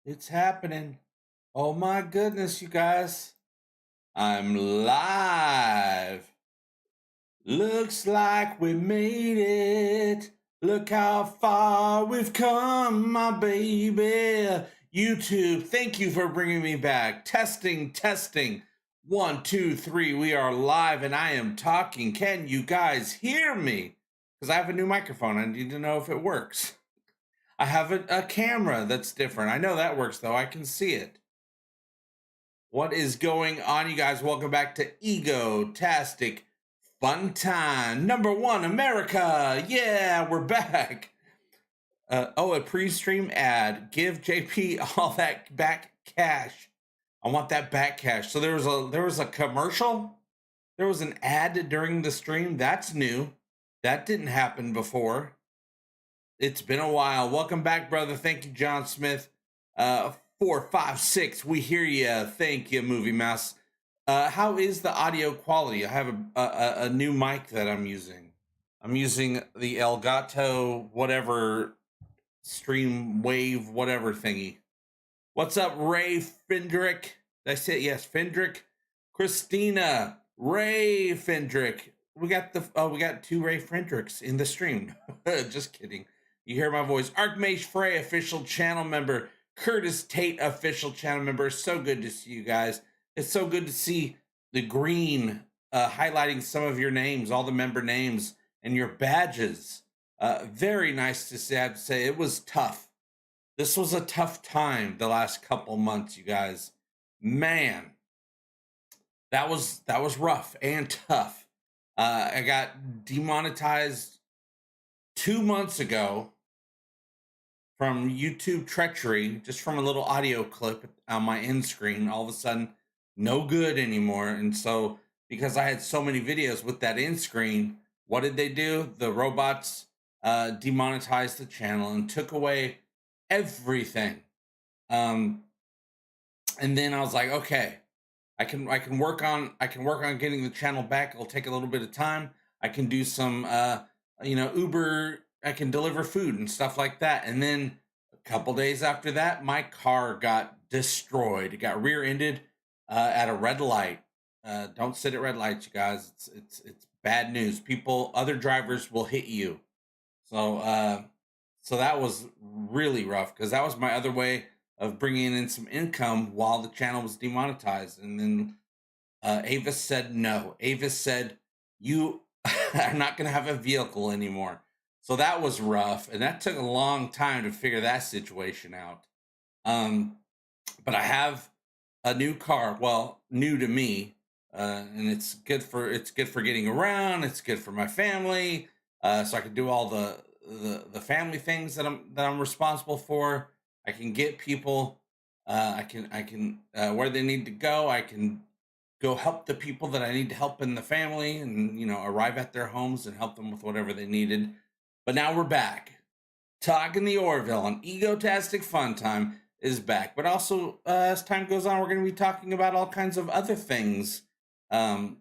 It's happening. Oh my goodness, you guys. I'm live. Looks like we made it. Look how far we've come, my baby. YouTube, thank you for bringing me back. Testing, testing. 1, 2, 3. We are live and I am talking. Can you guys hear me? Because I have a new microphone. I need to know if it works. I have a camera that's different. I know that works though. I can see it. What is going on, you guys? Welcome back to Egotastic FunTime. #1 America. Yeah, we're back. A pre-stream ad. Give JP all that back cash. I want that back cash. So there was a commercial. There was an ad during the stream. That's new. That didn't happen before. It's been a while. Welcome back, brother. Thank you, John Smith. 4, 5, 6. We hear you. Thank you, Movie Mouse. How is the audio quality? I have a new mic that I'm using. I'm using the Elgato whatever stream wave whatever thingy. What's up, Ray Fendrick? Did I say it? Yes, Fendrick. Christina, Ray Fendrick. We got two Ray Fredericks in the stream. Just kidding. You hear my voice. Archmage Frey, official channel member. Curtis Tate, official channel member. So good to see you guys. It's so good to see the green highlighting some of your names, all the member names, and your badges. Very nice to see. I have to say, it was tough. This was a tough time the last couple months, you guys. Man, that was rough and tough. I got demonetized 2 months ago from YouTube treachery, just from a little audio clip on my end screen. All of a sudden, no good anymore. And so, because I had so many videos with that end screen, what did they do? The robots demonetized the channel and took away everything. And then I was like, okay, I can work on getting the channel back. It'll take a little bit of time. I can do some Uber. I can deliver food and stuff like that. And then a couple days after that, my car got destroyed. It got rear-ended at a red light. Don't sit at red lights, you guys. It's bad news. Other drivers will hit you. So so that was really rough because that was my other way of bringing in some income while the channel was demonetized. And then Avis said no. Avis said, you are not going to have a vehicle anymore. So that was rough. And that took a long time to figure that situation out. But I have a new car. Well, new to me. And it's good for getting around. It's good for my family. So I can do all the family things that I'm responsible for. I can get people. I can where they need to go. I can go help the people that I need to help in the family, and arrive at their homes and help them with whatever they needed. But now we're back. Talking the Orville on Egotastic FunTime is back. But also, as time goes on, we're going to be talking about all kinds of other things over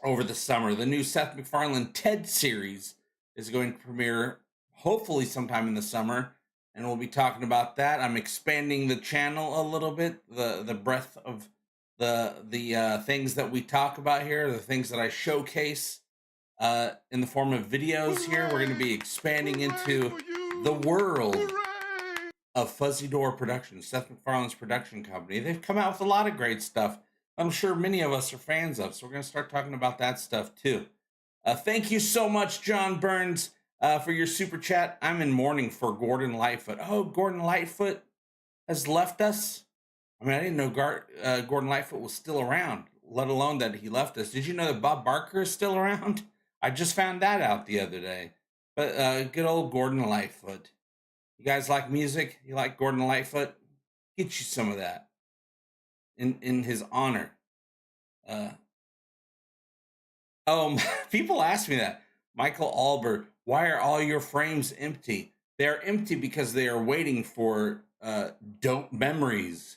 the summer. The new Seth MacFarlane TED series is going to premiere hopefully sometime in the summer, and we'll be talking about that. I'm expanding the channel a little bit, the breadth of the things that we talk about here, the things that I showcase in the form of videos here. We're going to be expanding into the world of Fuzzy Door Productions, Seth MacFarlane's production company. They've come out with a lot of great stuff I'm sure many of us are fans of, so we're going to start talking about that stuff too. Thank you so much, John Burns, for your super chat. I'm in mourning for Gordon Lightfoot. Oh, Gordon Lightfoot has left us? I mean, I didn't know Gordon Lightfoot was still around, let alone that he left us. Did you know that Bob Barker is still around? I just found that out the other day. But good old Gordon Lightfoot. You guys like music? You like Gordon Lightfoot? Get you some of that in his honor. People ask me that. Michael Albert, why are all your frames empty? They're empty because they are waiting for dope memories,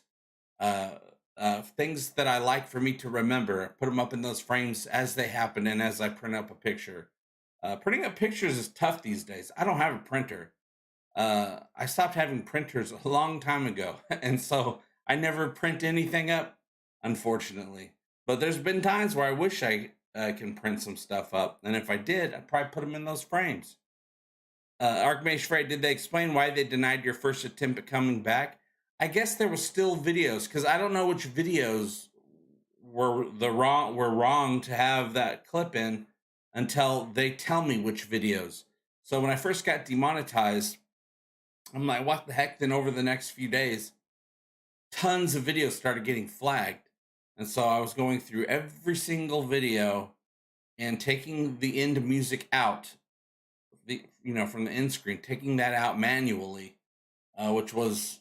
things that I like for me to remember. I put them up in those frames as they happen and as I print up a picture. Printing up pictures is tough these days. I don't have a printer. I stopped having printers a long time ago, and so I never print anything up, unfortunately. But there's been times where I wish I can print some stuff up, and if I did, I'd probably put them in those frames. Archmage Frey, did they explain why they denied your first attempt at coming back? I guess there was still videos, because I don't know which videos were wrong to have that clip in until they tell me which videos. So when I first got demonetized, I'm like, what the heck? Then over the next few days, tons of videos started getting flagged. And so I was going through every single video and taking the end music out, from the end screen, taking that out manually, which was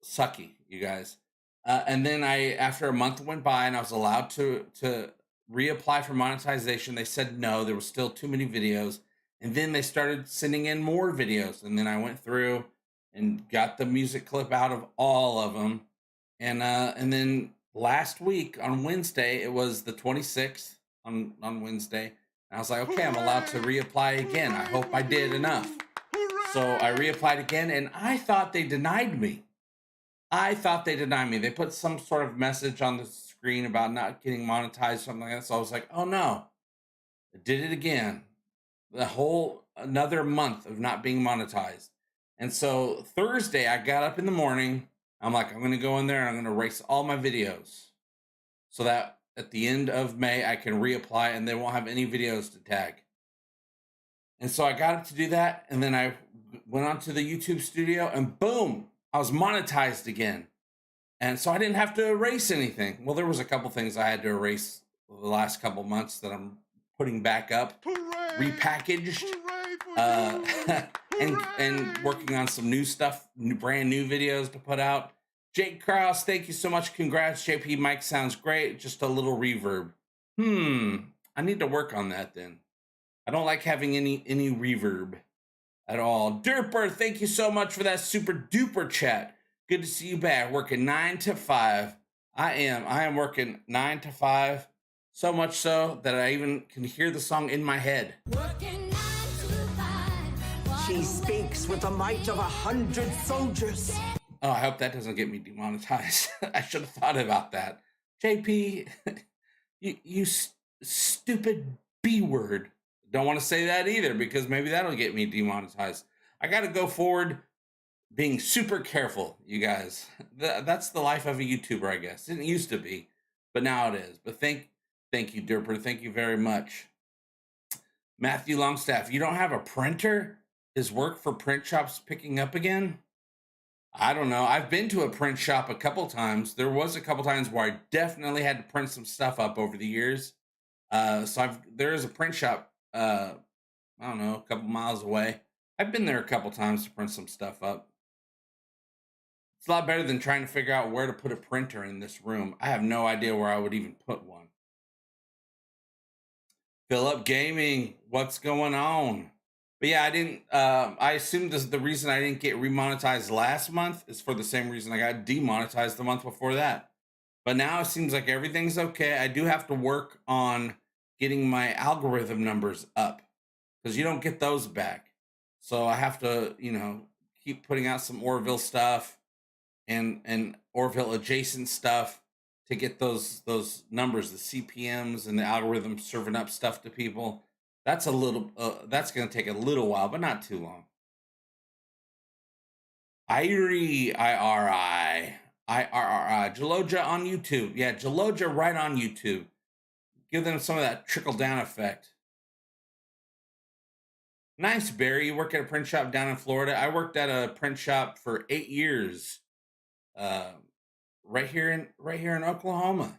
sucky, you guys. And then after a month went by and I was allowed to reapply for monetization, they said no, there was still too many videos. And then they started sending in more videos. And then I went through and got the music clip out of all of them. And then last week on Wednesday, it was the 26th on Wednesday. And I was like, okay, I'm allowed to reapply again. I hope I did enough. So I reapplied again, and I thought they denied me. They put some sort of message on the screen about not getting monetized, something like that. So I was like, oh no, I did it again. Another month of not being monetized. And so Thursday, I got up in the morning. I'm like, I'm going to go in there and I'm going to erase all my videos so that at the end of May, I can reapply and they won't have any videos to tag. And so I got up to do that. And then I went onto the YouTube studio and boom, I was monetized again. And so I didn't have to erase anything. Well, there was a couple things I had to erase the last couple months that I'm putting back up, repackaged, and working on some new stuff, brand new videos to put out. Jake Krause, thank you so much. Congrats, JP. Mic sounds great. Just a little reverb. I need to work on that then. I don't like having any reverb at all. Derper, thank you so much for that super duper chat. Good to see you back. Working 9 to 5. I am working 9 to 5. So much so that I even can hear the song in my head. Working 9 to 5. She speaks with the might of 100 soldiers. Oh, I hope that doesn't get me demonetized. I should have thought about that. JP, you stupid B word. Don't want to say that either because maybe that'll get me demonetized. I got to go forward being super careful, you guys. That's the life of a YouTuber, I guess. It didn't used to be, but now it is. But thank you, Derper. Thank you very much. Matthew Longstaff, you don't have a printer? Is work for print shops picking up again? I don't know. I've been to a print shop a couple times. There was a couple times where I definitely had to print some stuff up over the years. There is a print shop, I don't know, a couple miles away. I've been there a couple times to print some stuff up. It's a lot better than trying to figure out where to put a printer in this room. I have no idea where I would even put one. Philip Gaming, what's going on? But yeah, I assumed the reason I didn't get remonetized last month is for the same reason I got demonetized the month before that. But now it seems like everything's okay. I do have to work on getting my algorithm numbers up because you don't get those back. So I have to, keep putting out some Orville stuff and Orville adjacent stuff to get those numbers, the CPMs and the algorithm serving up stuff to people. That's that's going to take a little while, but not too long. Irie, Jaloja on YouTube. Yeah, Jaloja right on YouTube. Give them some of that trickle down effect. Nice, Barry. You work at a print shop down in Florida. I worked at a print shop for 8 years. Right here in Oklahoma.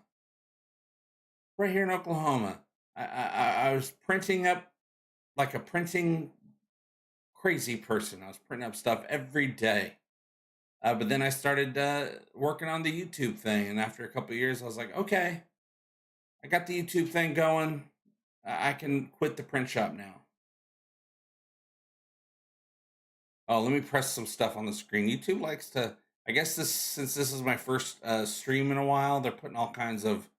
Right here in Oklahoma. I was printing up like a printing crazy person. I was printing up stuff every day. But then I started working on the YouTube thing. And after a couple of years, I was like, okay, I got the YouTube thing going. I can quit the print shop now. Oh, let me press some stuff on the screen. YouTube likes to, I guess since this is my first stream in a while, they're putting all kinds of,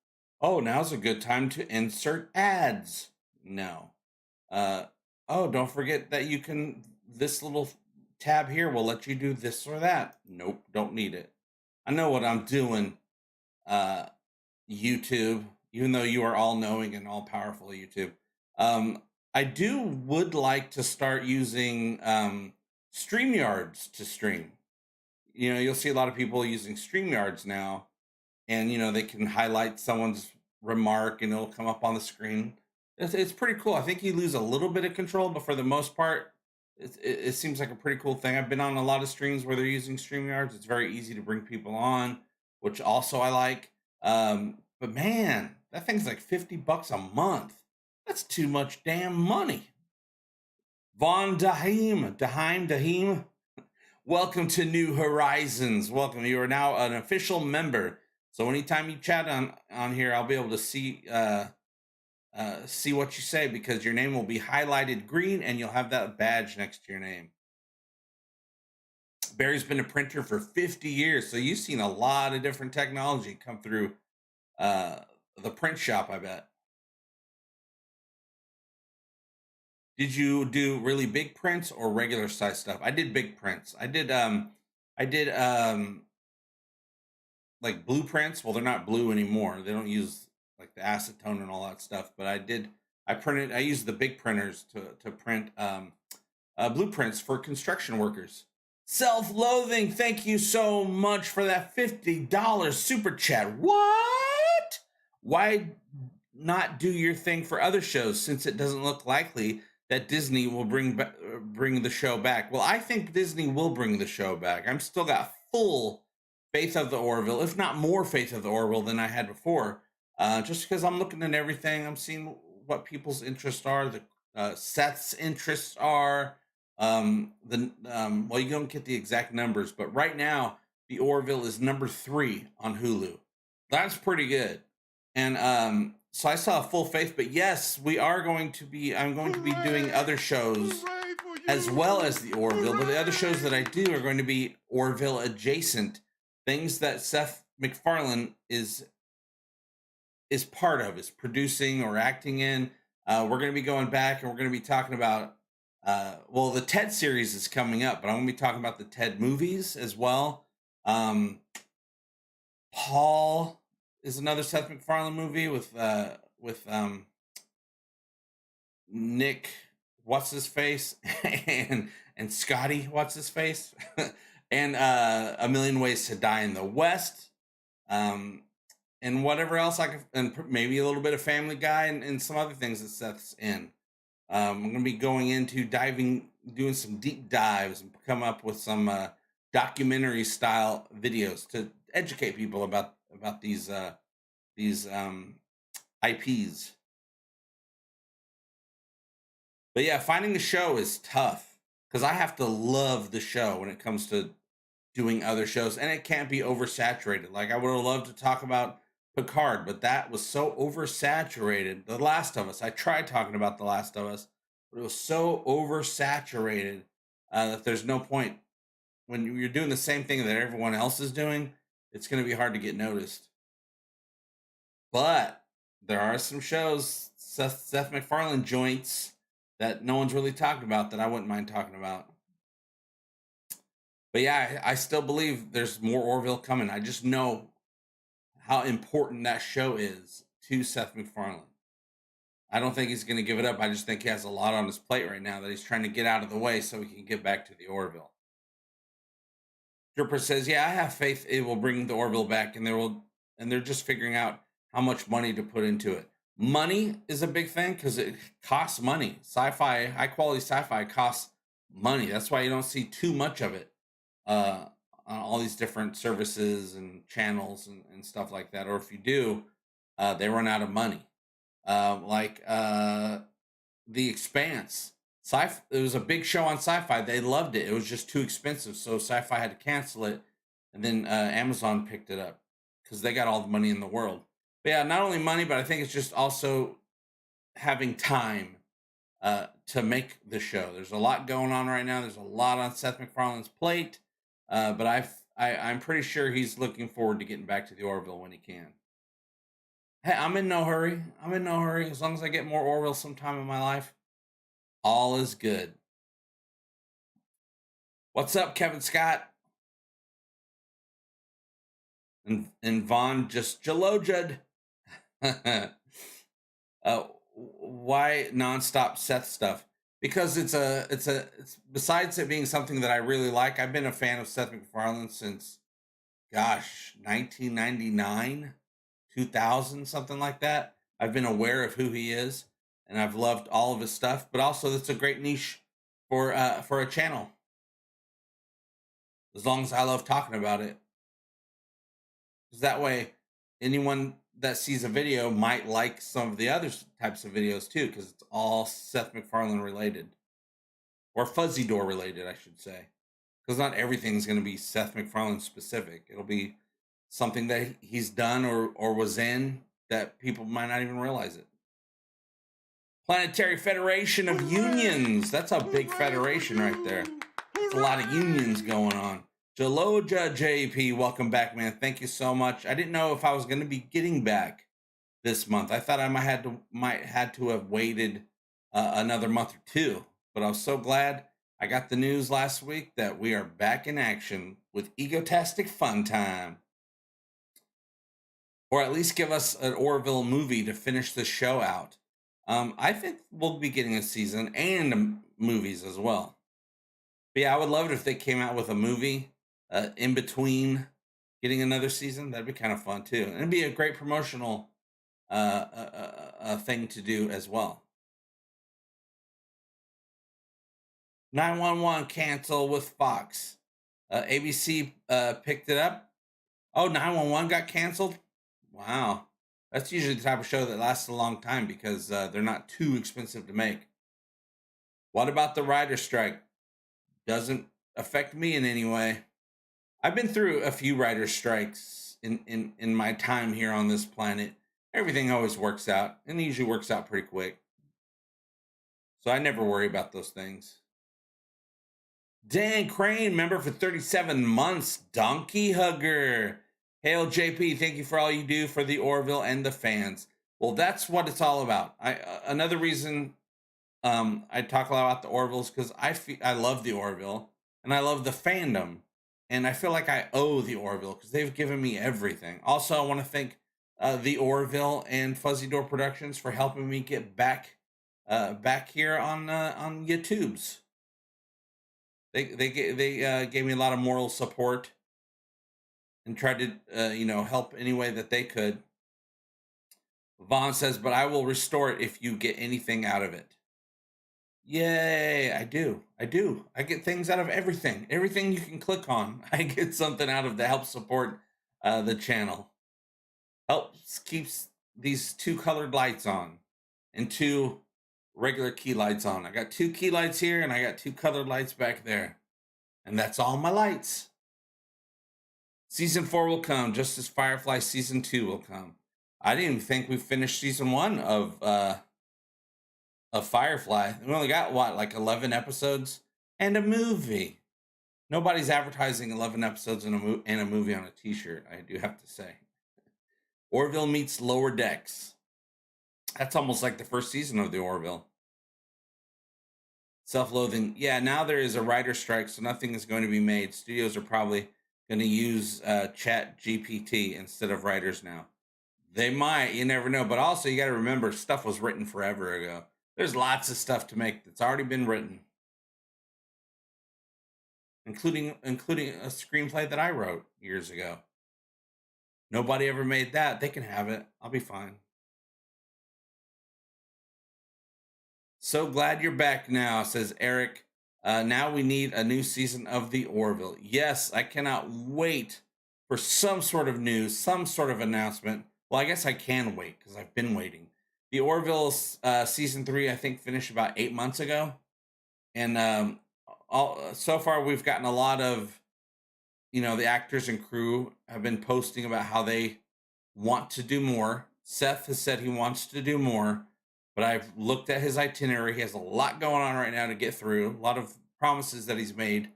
oh, now's a good time to insert ads. No. Oh, don't forget that you can this little tab here will let you do this or that. Nope, don't need it. I know what I'm doing, YouTube, even though you are all knowing and all powerful, YouTube. I would like to start using StreamYards to stream. You'll see a lot of people using StreamYards now, and they can highlight someone's remark and it'll come up on the screen. It's pretty cool. I think you lose a little bit of control, but for the most part, it seems like a pretty cool thing. I've been on a lot of streams where they're using StreamYards. It's very easy to bring people on, which also I like. But man, that thing's like $50 a month. That's too much damn money. Von Dahim. Welcome to New Horizons. Welcome. You are now an official member. So anytime you chat on here, I'll be able to see what you say, because your name will be highlighted green and you'll have that badge next to your name. Barry's been a printer for 50 years, so you've seen a lot of different technology come through the print shop, I bet. Did you do really big prints or regular size stuff? I did big prints. I did like blueprints. Well, they're not blue anymore. They don't use like the acetone and all that stuff. But I used the big printers to print blueprints for construction workers. Self-loathing, thank you so much for that $50 super chat. What? Why not do your thing for other shows, since it doesn't look likely that Disney will bring the show back? Well, I think Disney will bring the show back. I'm still got full faith of the Orville, if not more faith of the Orville than I had before. Just because I'm looking at everything, I'm seeing what people's interests are, the Seth's interests are. Well, you don't get the exact numbers, but right now the Orville is number 3 on Hulu. That's pretty good. And so I saw full faith, but yes, I'm going to be doing other shows as well as the Orville, but the other shows that I do are going to be Orville adjacent, things that Seth MacFarlane is part of, is producing or acting in. We're going to be going back and we're going to be talking about the Ted series is coming up, but I'm going to be talking about the Ted movies as well. Paul is another Seth MacFarlane movie with Nick what's his face and Scotty what's his face and A Million Ways to Die in the West, and whatever else and maybe a little bit of Family Guy and some other things that Seth's in. I'm going to be going into doing some deep dives and come up with some documentary style videos to educate people about these IPs. But yeah, finding a show is tough because I have to love the show when it comes to doing other shows, and it can't be oversaturated. Like I would have loved to talk about Picard, but that was so oversaturated. The Last of Us, I tried talking about The Last of Us, but it was so oversaturated that there's no point. When you're doing the same thing that everyone else is doing, it's going to be hard to get noticed. But there are some shows, Seth MacFarlane joints, that no one's really talking about that I wouldn't mind talking about. But yeah, I still believe there's more Orville coming. I just know how important that show is to Seth MacFarlane. I don't think he's going to give it up. I just think he has a lot on his plate right now that he's trying to get out of the way so he can get back to the Orville. Dripper says, yeah, I have faith it will bring the Orville back, and they're just figuring out how much money to put into it. Money is a big thing because it costs money. Sci-fi, high quality sci-fi costs money. That's why you don't see too much of it on all these different services and channels and stuff like that. Or if you do, they run out of money. Like The Expanse. It was a big show on Sci-Fi. They loved it. It was just too expensive, so Sci-Fi had to cancel it, and then Amazon picked it up because they got all the money in the world. But yeah, not only money, but I think it's just also having time to make the show. There's a lot going on right now. There's a lot on Seth MacFarlane's plate, but I'm pretty sure he's looking forward to getting back to the Orville when he can. Hey, I'm in no hurry. As long as I get more Orville sometime in my life, all is good. What's up, Kevin Scott? And Vaughn just jalojud. Why nonstop Seth stuff? Because it's besides it being something that I really like. I've been a fan of Seth MacFarlane since, gosh, 1999, 2000, something like that. I've been aware of who he is, and I've loved all of his stuff. But also, it's a great niche for a channel. As long as I love talking about it, because that way, anyone that sees a video might like some of the other types of videos too, because it's all Seth MacFarlane related, or Fuzzy Door related, I should say. Because not everything's going to be Seth MacFarlane specific. It'll be something that he's done or was in that people might not even realize it. Planetary Federation of Unions. That's a big federation right there. There's a lot of unions going on. Jaloja JP, welcome back, man. Thank you so much. I didn't know if I was going to be getting back this month. I thought I might had to have waited another month or two, but I was so glad I got the news last week that we are back in action with Egotastic FunTime, or at least give us an Orville movie to finish the show out. I think we'll be getting a season and movies as well. But yeah, I would love it if they came out with a movie in between getting another season. That'd be kind of fun too, and it'd be a great promotional thing to do as well. 911 cancel with Fox. ABC picked it up. Oh, 911 got canceled? Wow. That's usually the type of show that lasts a long time because they're not too expensive to make. What about the writer's strike? Doesn't affect me in any way. I've been through a few writer's strikes in my time here on this planet. Everything always works out, and it usually works out pretty quick. So I never worry about those things. Dan Crane, member for 37 months. Donkey Hugger. Hail JP, thank you for all you do for the Orville and the fans. Well, that's what it's all about. Another reason I talk a lot about the Orville is because I love the Orville and I love the fandom, and I feel like I owe the Orville because they've given me everything. Also, I want to thank the Orville and Fuzzy Door Productions for helping me get back here on YouTube's. They gave me a lot of moral support and tried to help any way that they could. Vaughn says, but I will restore it if you get anything out of it. Yay, I do. I get things out of everything. Everything you can click on, I get something out of to help support the channel. Helps keeps these 2 colored lights on and 2 regular key lights on. I got 2 key lights here and I got 2 colored lights back there. And that's all my lights. Season 4 will come just as Firefly Season 2 will come. I didn't even think we finished Season 1 of Firefly. We only got, like 11 episodes and a movie. Nobody's advertising 11 episodes and a movie on a t-shirt, I do have to say. Orville meets Lower Decks. That's almost like the first season of the Orville. Self-loathing. Yeah, now there is a writer's strike, so nothing is going to be made. Studios are probably going to use Chat GPT instead of writers now. They might, you never know. But also, you got to remember, stuff was written forever ago. There's lots of stuff to make that's already been written, including a screenplay that I wrote years ago. Nobody ever made that. They can have it. I'll be fine. So glad you're back now, says Eric. Now we need a new season of the Orville. Yes, I cannot wait for some sort of news, some sort of announcement. Well, I guess I can wait because I've been waiting. The Orville season 3, I think, finished about 8 months ago, and so far we've gotten a lot of, the actors and crew have been posting about how they want to do more. Seth has said he wants to do more, but I've looked at his itinerary. He has a lot going on right now to get through, a lot of promises that he's made,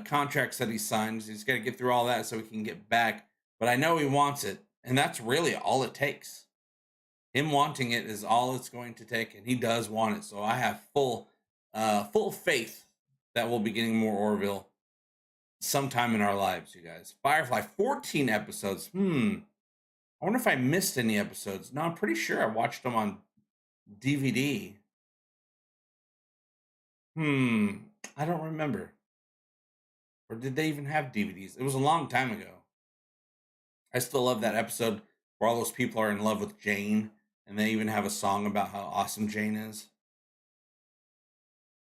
contracts that he signed. He's got to get through all that so he can get back, but I know he wants it, and that's really all it takes. Him wanting it is all it's going to take, and he does want it. So I have full faith that we'll be getting more Orville sometime in our lives, you guys. Firefly, 14 episodes. I wonder if I missed any episodes. No, I'm pretty sure I watched them on DVD. I don't remember. Or did they even have DVDs? It was a long time ago. I still love that episode where all those people are in love with Jane, and they even have a song about how awesome Jane is.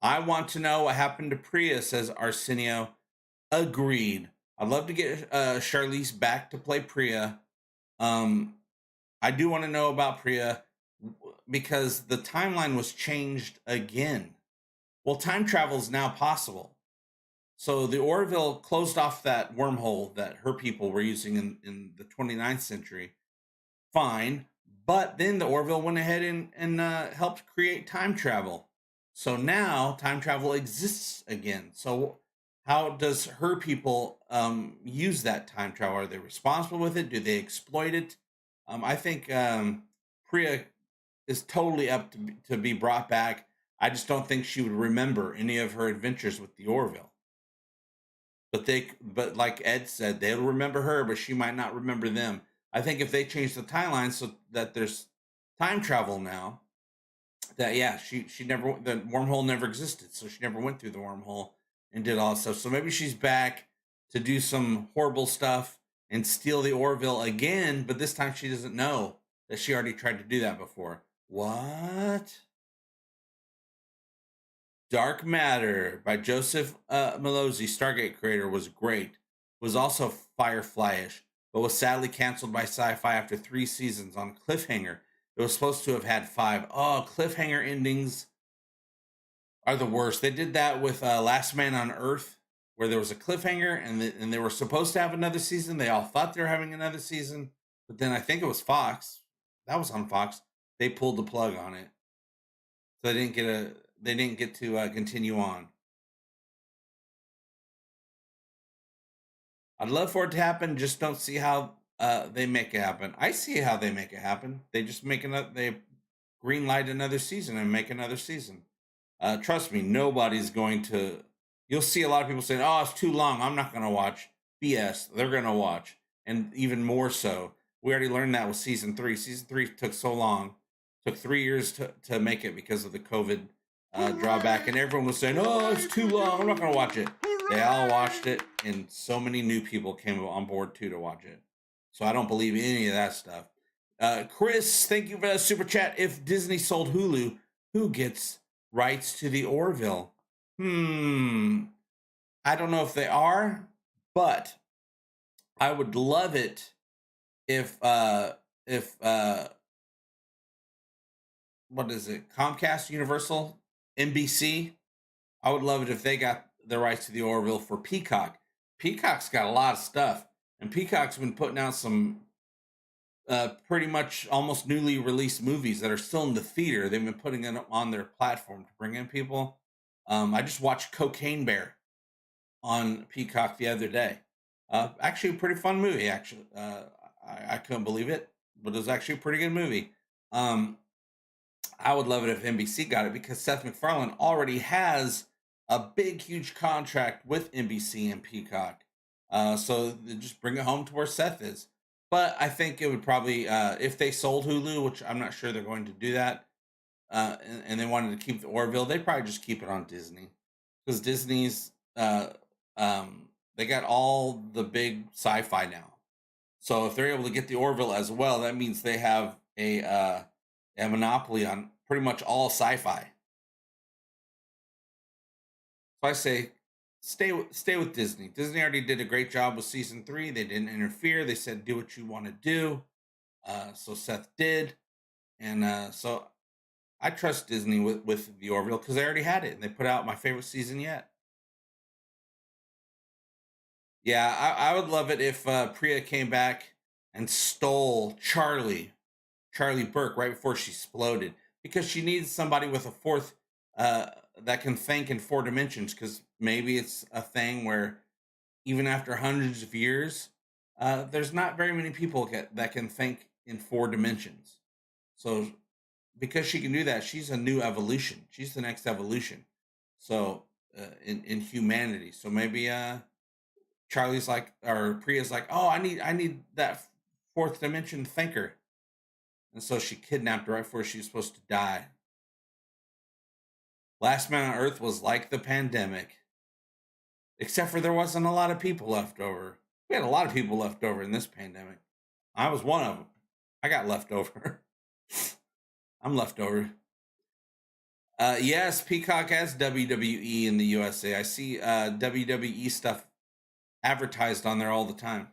I want to know what happened to Priya, says Arsenio. Agreed. I'd love to get Charlize back to play Priya. I do want to know about Priya because the timeline was changed again. Well, time travel is now possible. So the Orville closed off that wormhole that her people were using in the 29th century. Fine. But then the Orville went ahead and helped create time travel. So now time travel exists again. So how does her people use that time travel? Are they responsible with it? Do they exploit it? I think Priya is totally up to be brought back. I just don't think she would remember any of her adventures with the Orville. But like Ed said, they'll remember her, but she might not remember them. I think if they change the timeline so that there's time travel now, that she never, the wormhole never existed, so she never went through the wormhole and did all that stuff. So maybe she's back to do some horrible stuff and steal the Orville again, but this time she doesn't know that she already tried to do that before. What? Dark Matter by Joseph Malozzi, Stargate creator, was great. Was also Firefly-ish, but was sadly canceled by Sci-Fi after 3 seasons on cliffhanger. It was supposed to have had 5. Oh, cliffhanger endings are the worst. They did that with Last Man on Earth, where there was a cliffhanger, and they were supposed to have another season. They all thought they were having another season, but then I think it was Fox. That was on Fox. They pulled the plug on it, so they didn't get to continue on. I'd love for it to happen. Just don't see how they make it happen. I see how they make it happen. They just they green light another season and make another season. Trust me, nobody's going to. You'll see a lot of people saying, "Oh, it's too long. I'm not going to watch." BS. They're going to watch, and even more so. We already learned that with season 3. Season 3 took so long. Took 3 years to make it because of the COVID drawback, and everyone was saying, "Oh, it's too long. I'm not going to watch it." They all watched it, and so many new people came on board too to watch it. So I don't believe any of that stuff. Chris, thank you for the super chat. If Disney sold Hulu, who gets rights to the Orville? I don't know if they are, but I would love it if what is it? Comcast, Universal, NBC. I would love it if they got the rights to the Orville for Peacock. Peacock's got a lot of stuff, and Peacock's been putting out some pretty much almost newly released movies that are still in the theater. They've been putting it on their platform to bring in people. I just watched Cocaine Bear on Peacock the other day. Actually, a pretty fun movie. Actually, I couldn't believe it, but it was actually a pretty good movie. I would love it if NBC got it because Seth MacFarlane already has a big, huge contract with NBC and Peacock. So just bring it home to where Seth is. But I think it would probably, if they sold Hulu, which I'm not sure they're going to do that, and they wanted to keep the Orville, they'd probably just keep it on Disney. Because Disney's, they got all the big sci-fi now. So if they're able to get the Orville as well, that means they have a monopoly on pretty much all sci-fi. So I say, stay with Disney. Disney already did a great job with season 3. They didn't interfere. They said, do what you want to do. So Seth did. And so I trust Disney with the Orville because they already had it. And they put out my favorite season yet. Yeah, I would love it if Priya came back and stole Charlie Burke right before she exploded. Because she needs somebody with a fourth that can think in 4 dimensions, because maybe it's a thing where even after hundreds of years, there's not very many people that can think in 4 dimensions. So because she can do that, she's a new evolution. She's the next evolution. So in humanity. So maybe Charlie's like, or Priya's like, oh, I need that fourth dimension thinker. And so she kidnapped her right before she was supposed to die. Last Man on Earth was like the pandemic. Except for there wasn't a lot of people left over. We had a lot of people left over in this pandemic. I was one of them. I got left over. I'm left over. Yes, Peacock has WWE in the USA. I see WWE stuff advertised on there all the time.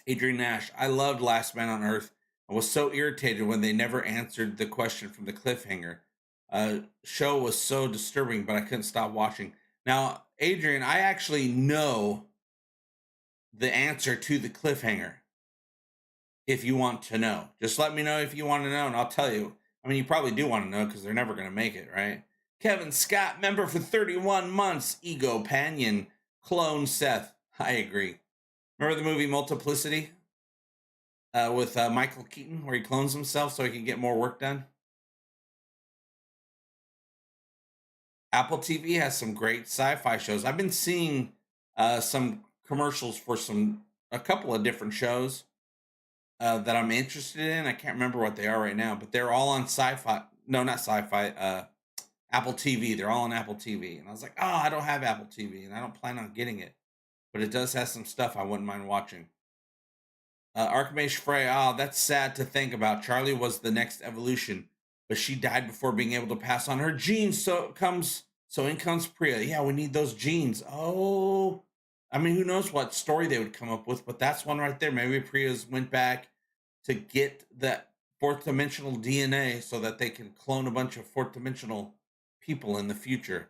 Adrian Nash, I loved Last Man on Earth. I was so irritated when they never answered the question from the cliffhanger. Show was so disturbing, but I couldn't stop watching. Now, Adrian, I actually know the answer to the cliffhanger. If you want to know, just let me know if you want to know, and I'll tell you. I mean, you probably do want to know because they're never going to make it, right? Kevin Scott, member for 31 months. Ego Panion, clone Seth. I agree. Remember the movie Multiplicity with Michael Keaton, where he clones himself so he can get more work done? Apple TV has some great sci-fi shows. I've been seeing some commercials for a couple of different shows that I'm interested in. I can't remember what they are right now, but they're all on Sci-Fi. No, not Sci-Fi. Apple TV. They're all on Apple TV. And I was like, oh, I don't have Apple TV, and I don't plan on getting it. But it does have some stuff I wouldn't mind watching. Archimedes Frey. Oh, that's sad to think about. Charlie was the next evolution, but she died before being able to pass on her genes. So in comes Priya. Yeah, we need those genes. Oh, I mean, who knows what story they would come up with, but that's one right there. Maybe Priya's went back to get that fourth dimensional DNA so that they can clone a bunch of fourth dimensional people in the future.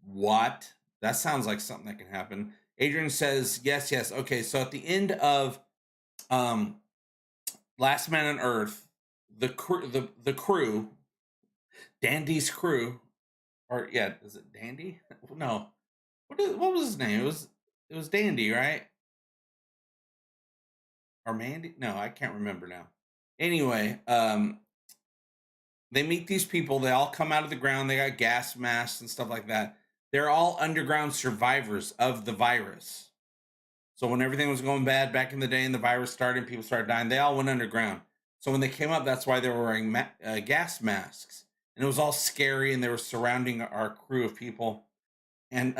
What? That sounds like something that can happen. Adrian says, yes. Okay, so at the end of Last Man on Earth, the crew, Dandy's crew, or yeah, is it Dandy? No. What was his name? It was Dandy, right? Or Mandy? No, I can't remember now. Anyway, they meet these people. They all come out of the ground. They got gas masks and stuff like that. They're all underground survivors of the virus. So when everything was going bad back in the day and the virus started and people started dying, they all went underground. So when they came up, that's why they were wearing gas masks. And it was all scary, and they were surrounding our crew of people. And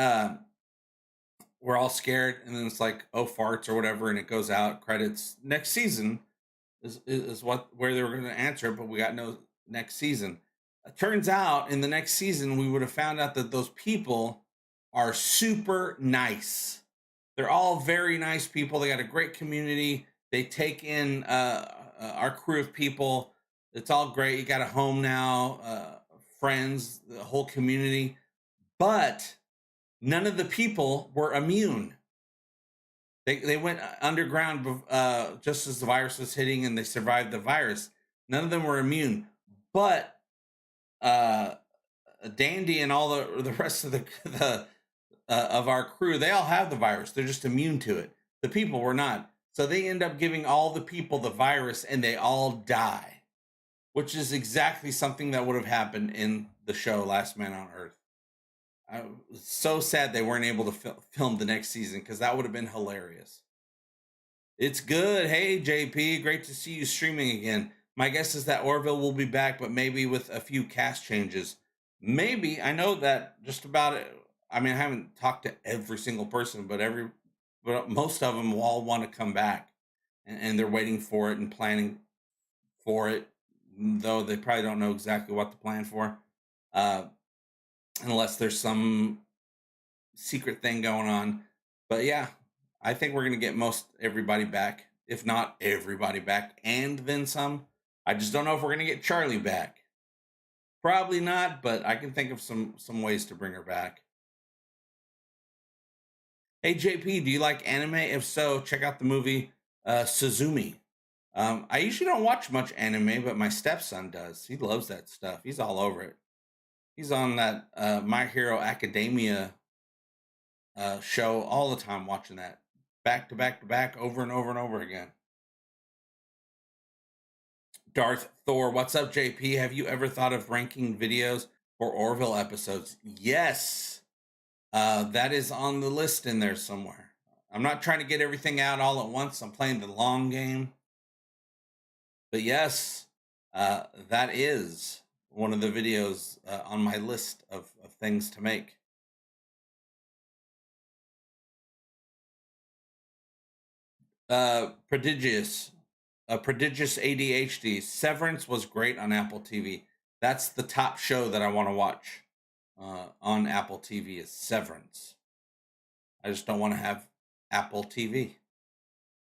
we're all scared. And then it's like, oh, farts or whatever. And it goes out, credits. Next season is where they were going to answer it, but we got no next season. It turns out in the next season, we would have found out that those people are super nice. They're all very nice people. They got a great community. They take in our crew of people. It's all great. You got a home now, friends, the whole community. But none of the people were immune. They went underground just as the virus was hitting, and they survived the virus. None of them were immune. But Dandy and all the rest of of our crew, they all have the virus. They're just immune to it. The people were not. So they end up giving all the people the virus, and they all die, which is exactly something that would have happened in the show Last Man on Earth. I was so sad they weren't able to film the next season, because that would have been hilarious. It's good. Hey, JP, great to see you streaming again. My guess is that Orville will be back, but maybe with a few cast changes. Maybe. I know that just about it. I mean, I haven't talked to every single person, but most of them will all want to come back, and they're waiting for it and planning for it, though they probably don't know exactly what to plan for, unless there's some secret thing going on. But yeah, I think we're going to get most everybody back, if not everybody back, and then some. I just don't know if we're going to get Charlie back. Probably not, but I can think of some ways to bring her back. Hey, JP, do you like anime? If so, check out the movie Suzumi. I usually don't watch much anime, but my stepson does. He loves that stuff. He's all over it. He's on that My Hero Academia show all the time, watching that back to back to back, over and over and over again. Darth Thor, what's up, JP? Have you ever thought of ranking videos for Orville episodes? Yes. That is on the list in there somewhere. I'm not trying to get everything out all at once. I'm playing the long game. But yes, that is one of the videos on my list of things to make. Prodigious ADHD. Severance was great on Apple TV. That's the top show that I want to watch on Apple TV is Severance. I just don't want to have Apple TV.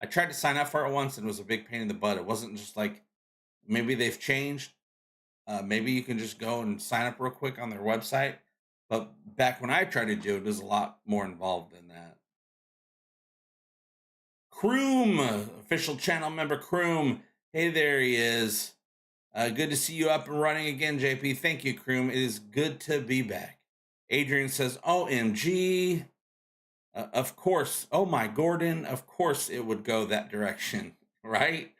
I tried to sign up for it once and it was a big pain in the butt. It wasn't just like, maybe they've changed. Maybe you can just go and sign up real quick on their website. But back when I tried to do it, there's a lot more involved than that. Kroom, official channel member Kroom. Hey, there he is. Good to see you up and running again, JP. Thank you, Kroom. It is good to be back. Adrian says, OMG. Of course. Oh, my Gordon. Of course it would go that direction, right?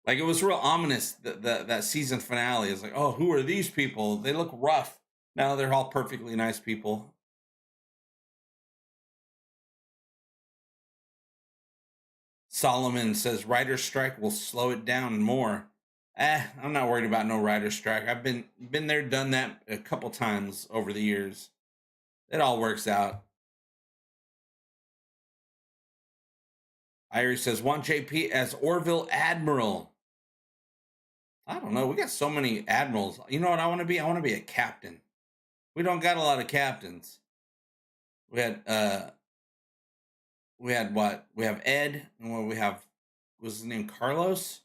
Like, it was real ominous, that season finale. It's like, oh, who are these people? They look rough. No, they're all perfectly nice people. Solomon says writer's strike will slow it down more. I'm not worried about no writer's strike. I've been there, done that a couple times over the years. It all works out. Irie says, want JP as Orville Admiral. I don't know. We got so many admirals. You know what I want to be? I want to be a captain. We don't got a lot of captains. We had what? We have Ed, and what we have, was his name Carlos?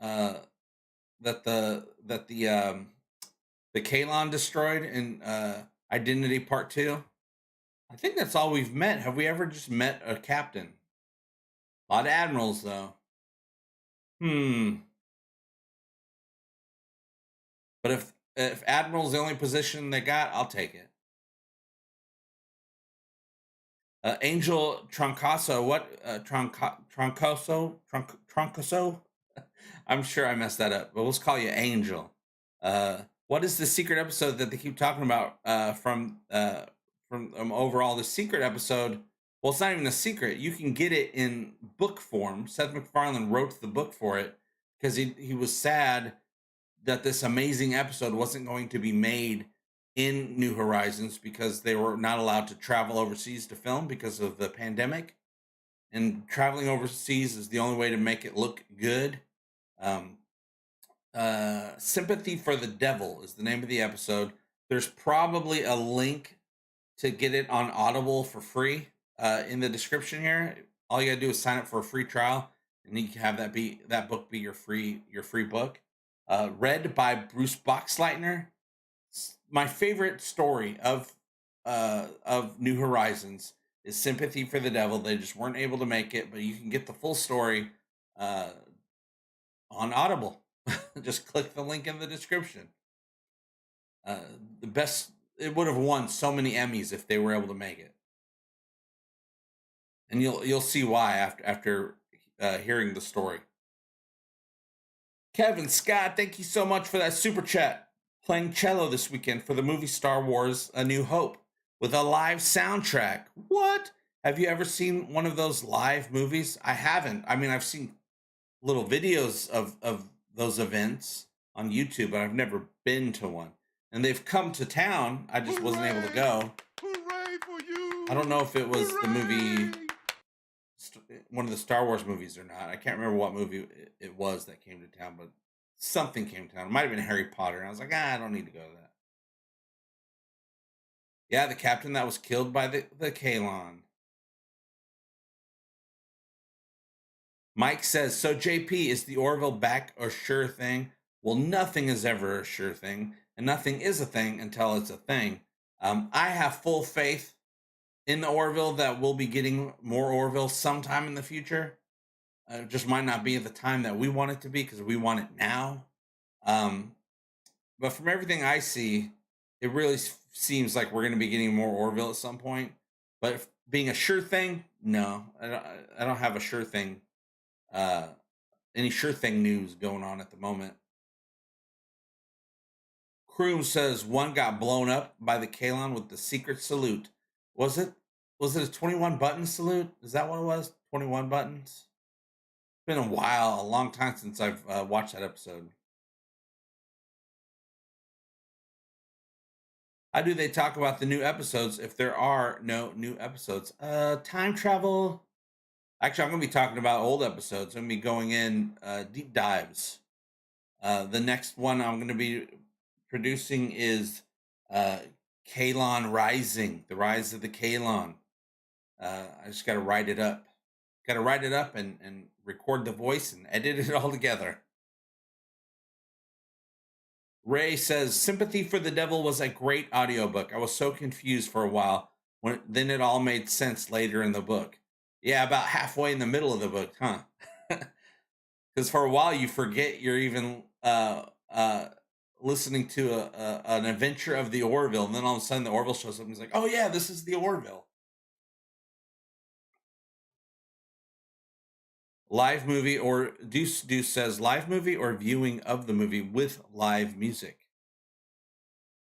That the Kalon destroyed in Identity Part 2. I think that's all we've met. Have we ever just met a captain? A lot of admirals, though. But if admiral's the only position they got, I'll take it. Angel Troncoso, what? Troncoso? I'm sure I messed that up, but let's call you Angel. What is the secret episode that they keep talking about from overall? The secret episode, well, it's not even a secret. You can get it in book form. Seth MacFarlane wrote the book for it because he was sad that this amazing episode wasn't going to be made in New Horizons because they were not allowed to travel overseas to film because of the pandemic. And traveling overseas is the only way to make it look good. Sympathy for the Devil is the name of the episode. There's probably a link to get it on Audible for free in the description here. All you gotta do is sign up for a free trial, and you can have that book be your free book. Read by Bruce Boxleitner. My favorite story of New Horizons is Sympathy for the Devil. They just weren't able to make it, but you can get the full story on Audible. Just click the link in the description. The best, it would have won so many Emmys if they were able to make it, and you'll see why after hearing the story. Kevin Scott, thank you so much for that super chat. Playing cello this weekend for the movie Star Wars: A New Hope with a live soundtrack. What? Have you ever seen one of those live movies? I haven't. I mean, I've seen little videos of those events on YouTube, but I've never been to one. And they've come to town. I just wasn't able to go. Hooray for you! I don't know if it was the movie, one of the Star Wars movies or not. I can't remember what movie it was that came to town, but something came to town. It might have been Harry Potter. And I was like, I don't need to go to that. Yeah, the captain that was killed by the Kalon. Mike says, so JP, is the Orville back a sure thing? Well, nothing is ever a sure thing, and nothing is a thing until it's a thing. I have full faith in the Orville that we'll be getting more Orville sometime in the future. It just might not be at the time that we want it to be because we want it now. But from everything I see, it really seems like we're going to be getting more Orville at some point. But being a sure thing, no. I don't have a sure thing. Any sure thing news going on at the moment. Kroom says one got blown up by the Kalon with the secret salute. Was it Was it a 21 button salute? Is that what it was? 21 buttons? It's been a while, a long time since I've watched that episode. How do they talk about the new episodes if there are no new episodes? Time travel. Actually, I'm going to be talking about old episodes. I'm going to be going in deep dives. The next one I'm going to be producing is Kalon Rising, the Rise of the Kalon. I just got to write it up. Got to write it up and record the voice and edit it all together. Ray says, Sympathy for the Devil was a great audiobook. I was so confused for a while. Then it all made sense later in the book. Yeah, about halfway in the middle of the book, huh? Because for a while you forget you're even listening to an adventure of the Orville, and then all of a sudden the Orville shows up and he's like, oh yeah, this is the Orville. Live movie, or Deuce says live movie or viewing of the movie with live music.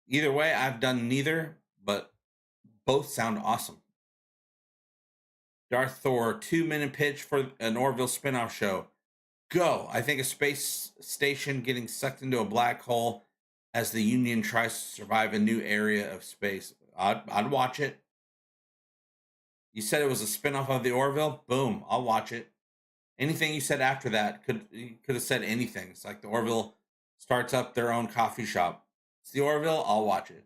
Either way, I've done neither, but both sound awesome. Darth Thor, 2-minute pitch for an Orville spinoff show. Go. I think a space station getting sucked into a black hole as the Union tries to survive a new area of space. I'd watch it. You said it was a spinoff of the Orville? Boom, I'll watch it. Anything you said after that could have said anything. It's like the Orville starts up their own coffee shop. It's the Orville, I'll watch it.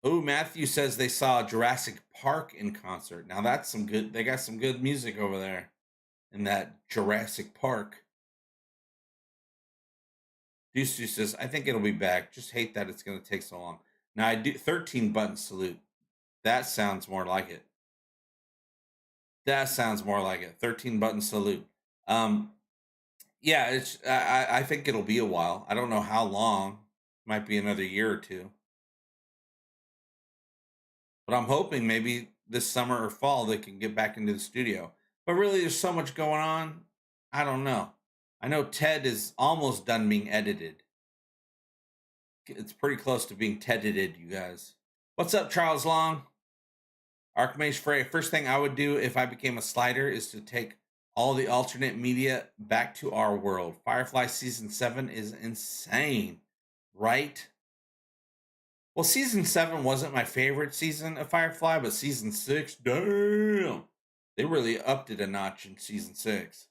Oh, Matthew says they saw Jurassic Park in concert. Now that's some good. They got some good music over there in that Jurassic Park. Deuce says, I think it'll be back. Just hate that it's going to take so long. Now I do 13 button salute. That sounds more like it. That sounds more like it. 13 button salute. Yeah, it's. I think it'll be a while. I don't know how long. Might be another year or two. But I'm hoping maybe this summer or fall they can get back into the studio. But really, there's so much going on. I don't know. I know Ted is almost done being edited. It's pretty close to being Ted-edited, you guys. What's up, Charles Long? Archmage Frey, first thing I would do if I became a slider is to take all the alternate media back to our world. Firefly Season 7 is insane, right? Well, Season 7 wasn't my favorite season of Firefly, but Season 6, damn! They really upped it a notch in Season 6.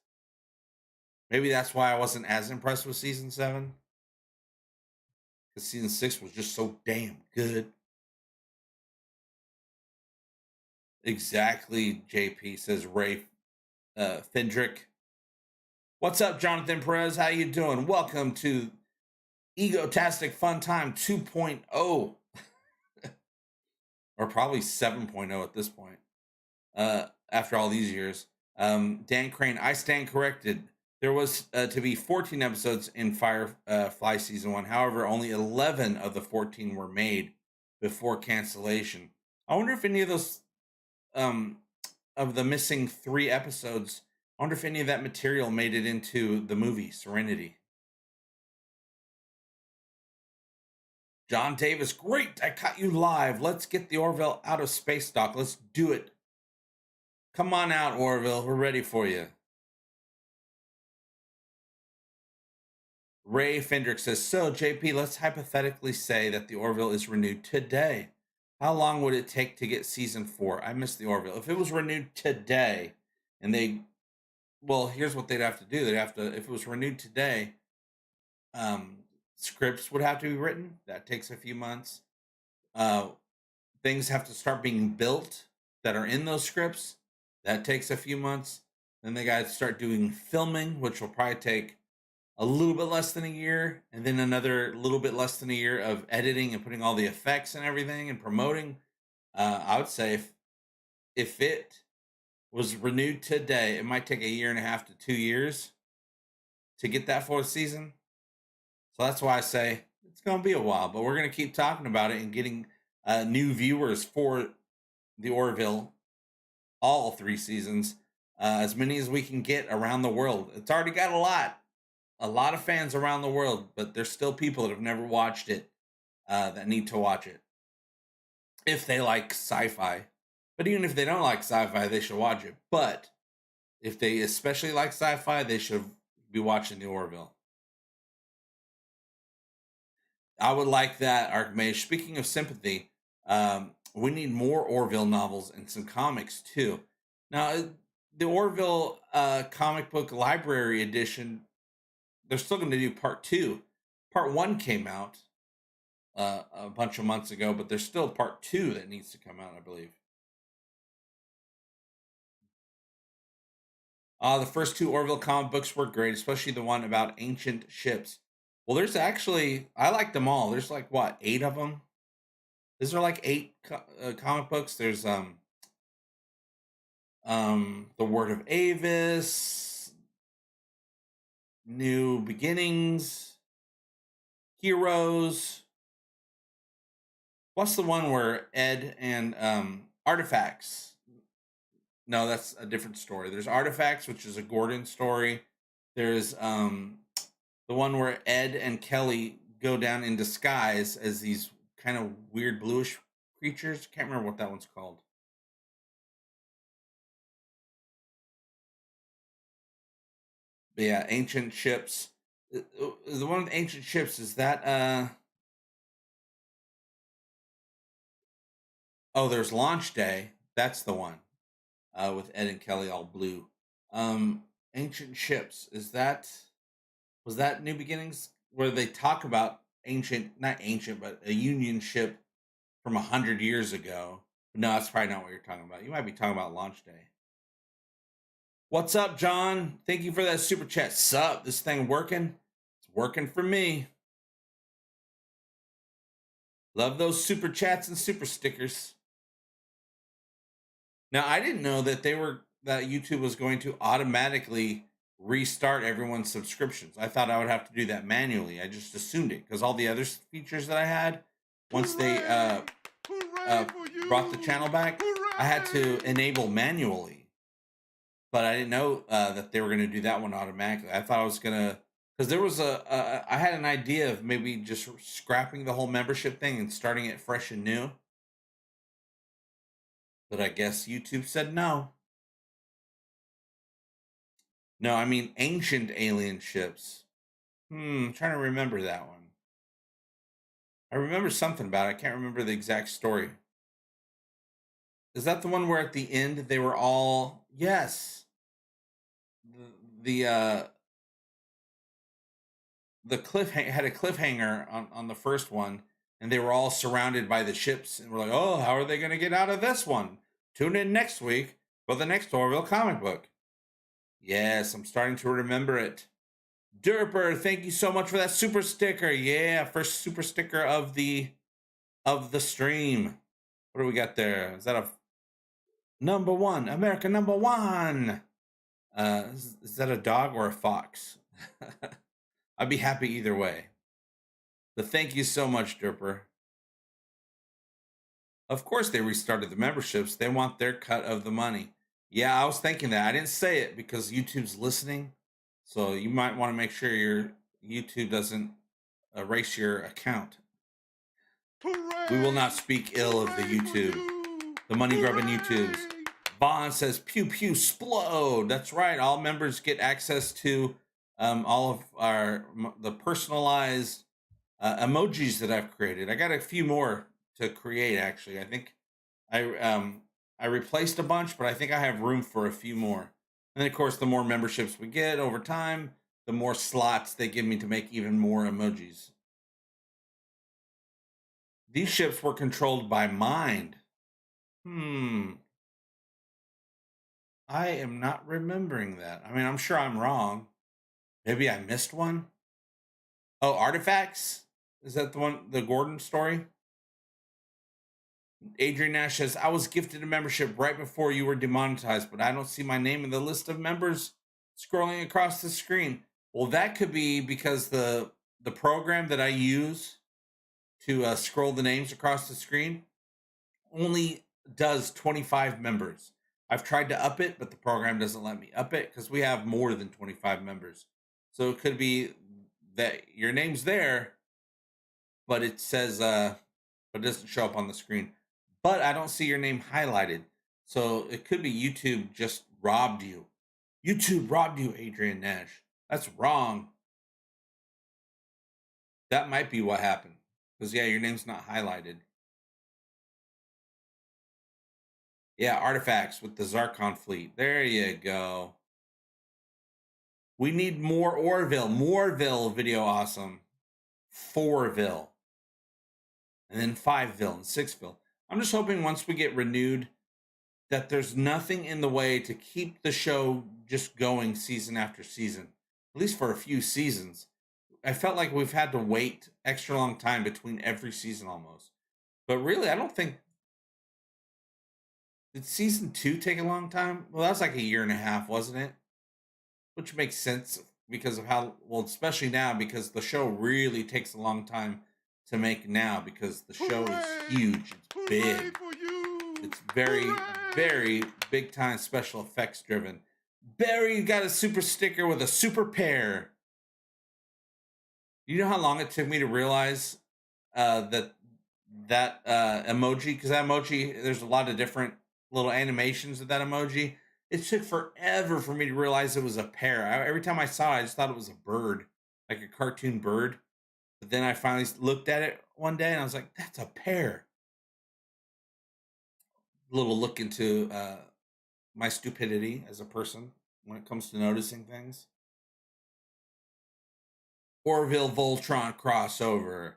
Maybe that's why I wasn't as impressed with Season 7. Because Season 6 was just so damn good. Exactly, JP, says Ray Fendrick. What's up, Jonathan Perez? How you doing? Welcome to Egotastic FunTime 2.0. Or probably 7.0 at this point. After all these years. Dan Crane, I stand corrected. There was to be 14 episodes in Firefly Season 1. However, only 11 of the 14 were made before cancellation. I wonder if any of those of the missing 3 episodes, I wonder if any of that material made it into the movie Serenity. John Davis, great, I caught you live. Let's get the Orville out of space dock. Let's do it. Come on out, Orville. We're ready for you. Ray Fendrick says, so, JP, let's hypothetically say that the Orville is renewed today. How long would it take to get Season 4? I missed the Orville. If it was renewed today, and they... Well, here's what they'd have to do. They'd have to... If it was renewed today, scripts would have to be written. That takes a few months. Things have to start being built that are in those scripts. That takes a few months. Then they got to start doing filming, which will probably take a little bit less than a year, and then another little bit less than a year of editing and putting all the effects and everything and promoting. I would say if it was renewed today, it might take 1.5 to 2 years to get that 4th season. So that's why I say it's going to be a while, but we're going to keep talking about it and getting new viewers for the Orville, all 3 seasons, as many as we can get around the world. It's already got a lot of fans around the world, but there's still people that have never watched it that need to watch it. if they like sci-fi. But even if they don't like sci-fi, they should watch it. But if they especially like sci-fi, they should be watching the Orville. I would like that, Archmage. Speaking of sympathy, we need more Orville novels and some comics too. Now, the Orville comic book library edition, they're still going to do part 2. Part 1 came out a bunch of months ago, but there's still part 2 that needs to come out, I believe. The first 2 Orville comic books were great, especially the one about ancient ships. Well, there's actually, I like them all. There's like, what, 8 of them? Is there like 8 comic books? There's The Word of Avis, New Beginnings, Heroes. What's the one where Ed and Artifacts? No, that's a different story. There's Artifacts, which is a Gordon story. There's the one where Ed and Kelly go down in disguise as these kind of weird bluish creatures. Can't remember what that one's called. But yeah, ancient ships. The one with ancient ships, is that oh, there's Launch Day. That's the one. With Ed and Kelly all blue. Ancient ships. Was that New Beginnings? Where they talk about not ancient, but a Union ship from 100 years ago. No, that's probably not what you're talking about. You might be talking about Launch Day. What's up, John? Thank you for that super chat. Sup? This thing working? It's working for me. Love those super chats and super stickers. Now, I didn't know that that YouTube was going to automatically restart everyone's subscriptions. I thought I would have to do that manually. I just assumed it because all the other features that I had, once they brought the channel back, I had to enable manually. But I didn't know that they were going to do that one automatically. I thought I was going to, because there was I had an idea of maybe just scrapping the whole membership thing and starting it fresh and new. But I guess YouTube said no. No, I mean ancient alien ships. I'm trying to remember that one. I remember something about it. I can't remember the exact story. Is that the one where at the end they were all, yes. The cliffhanger had a cliffhanger on the first one, and they were all surrounded by the ships, and we're like, oh, how are they going to get out of this one? Tune in next week for the next Orville comic book. Yes, I'm starting to remember it. Derper, thank you so much for that super sticker. Yeah, first super sticker of the stream. What do we got there? Is that a number 1? America number 1. Is that a dog or a fox? I'd be happy either way. But thank you so much, Derper. Of course they restarted the memberships. They want their cut of the money. Yeah, I was thinking that. I didn't say it because YouTube's listening. So you might want to make sure your YouTube doesn't erase your account. Hooray! We will not speak ill of the YouTube. The money grubbing YouTubes. Vaughn says, pew pew splode. That's right. All members get access to all of the personalized emojis that I've created. I got a few more to create, actually. I think I replaced a bunch, but I think I have room for a few more. And then, of course, the more memberships we get over time, the more slots they give me to make even more emojis. These ships were controlled by mind. I am not remembering that. I mean, I'm sure I'm wrong. Maybe I missed one. Oh, Artifacts? Is that the one, the Gordon story? Adrian Nash says, I was gifted a membership right before you were demonetized, but I don't see my name in the list of members scrolling across the screen. Well, that could be because the program that I use to scroll the names across the screen only does 25 members. I've tried to up it, but the program doesn't let me up it because we have more than 25 members. So it could be that your name's there, but it says, but it doesn't show up on the screen. but I don't see your name highlighted. So it could be YouTube just robbed you. YouTube robbed you, Adrian Nash. That's wrong. That might be what happened. Because, yeah, your name's not highlighted. Yeah, artifacts with the Zarkon fleet. There you go. We need more Orville. Moreville video awesome. 4ville. And then 5ville and 6ville. I'm just hoping once we get renewed that there's nothing in the way to keep the show just going season after season. At least for a few seasons. I felt like we've had to wait extra long time between every season almost. But really, I don't think... Did season 2 take a long time? Well, that was like a year and a half, wasn't it? Which makes sense because of how... Well, especially now, because the show really takes a long time to make now because the show is huge. It's big. It's very, very big time special effects driven. Barry got a super sticker with a super pair. You know how long it took me to realize that emoji? Because that emoji, there's a lot of different little animations of that emoji. It took forever for me to realize it was a pair. Every time I saw it, I just thought it was a bird, like a cartoon bird. But then I finally looked at it one day and I was like, that's a pair. A little look into my stupidity as a person when it comes to noticing things. Orville Voltron crossover.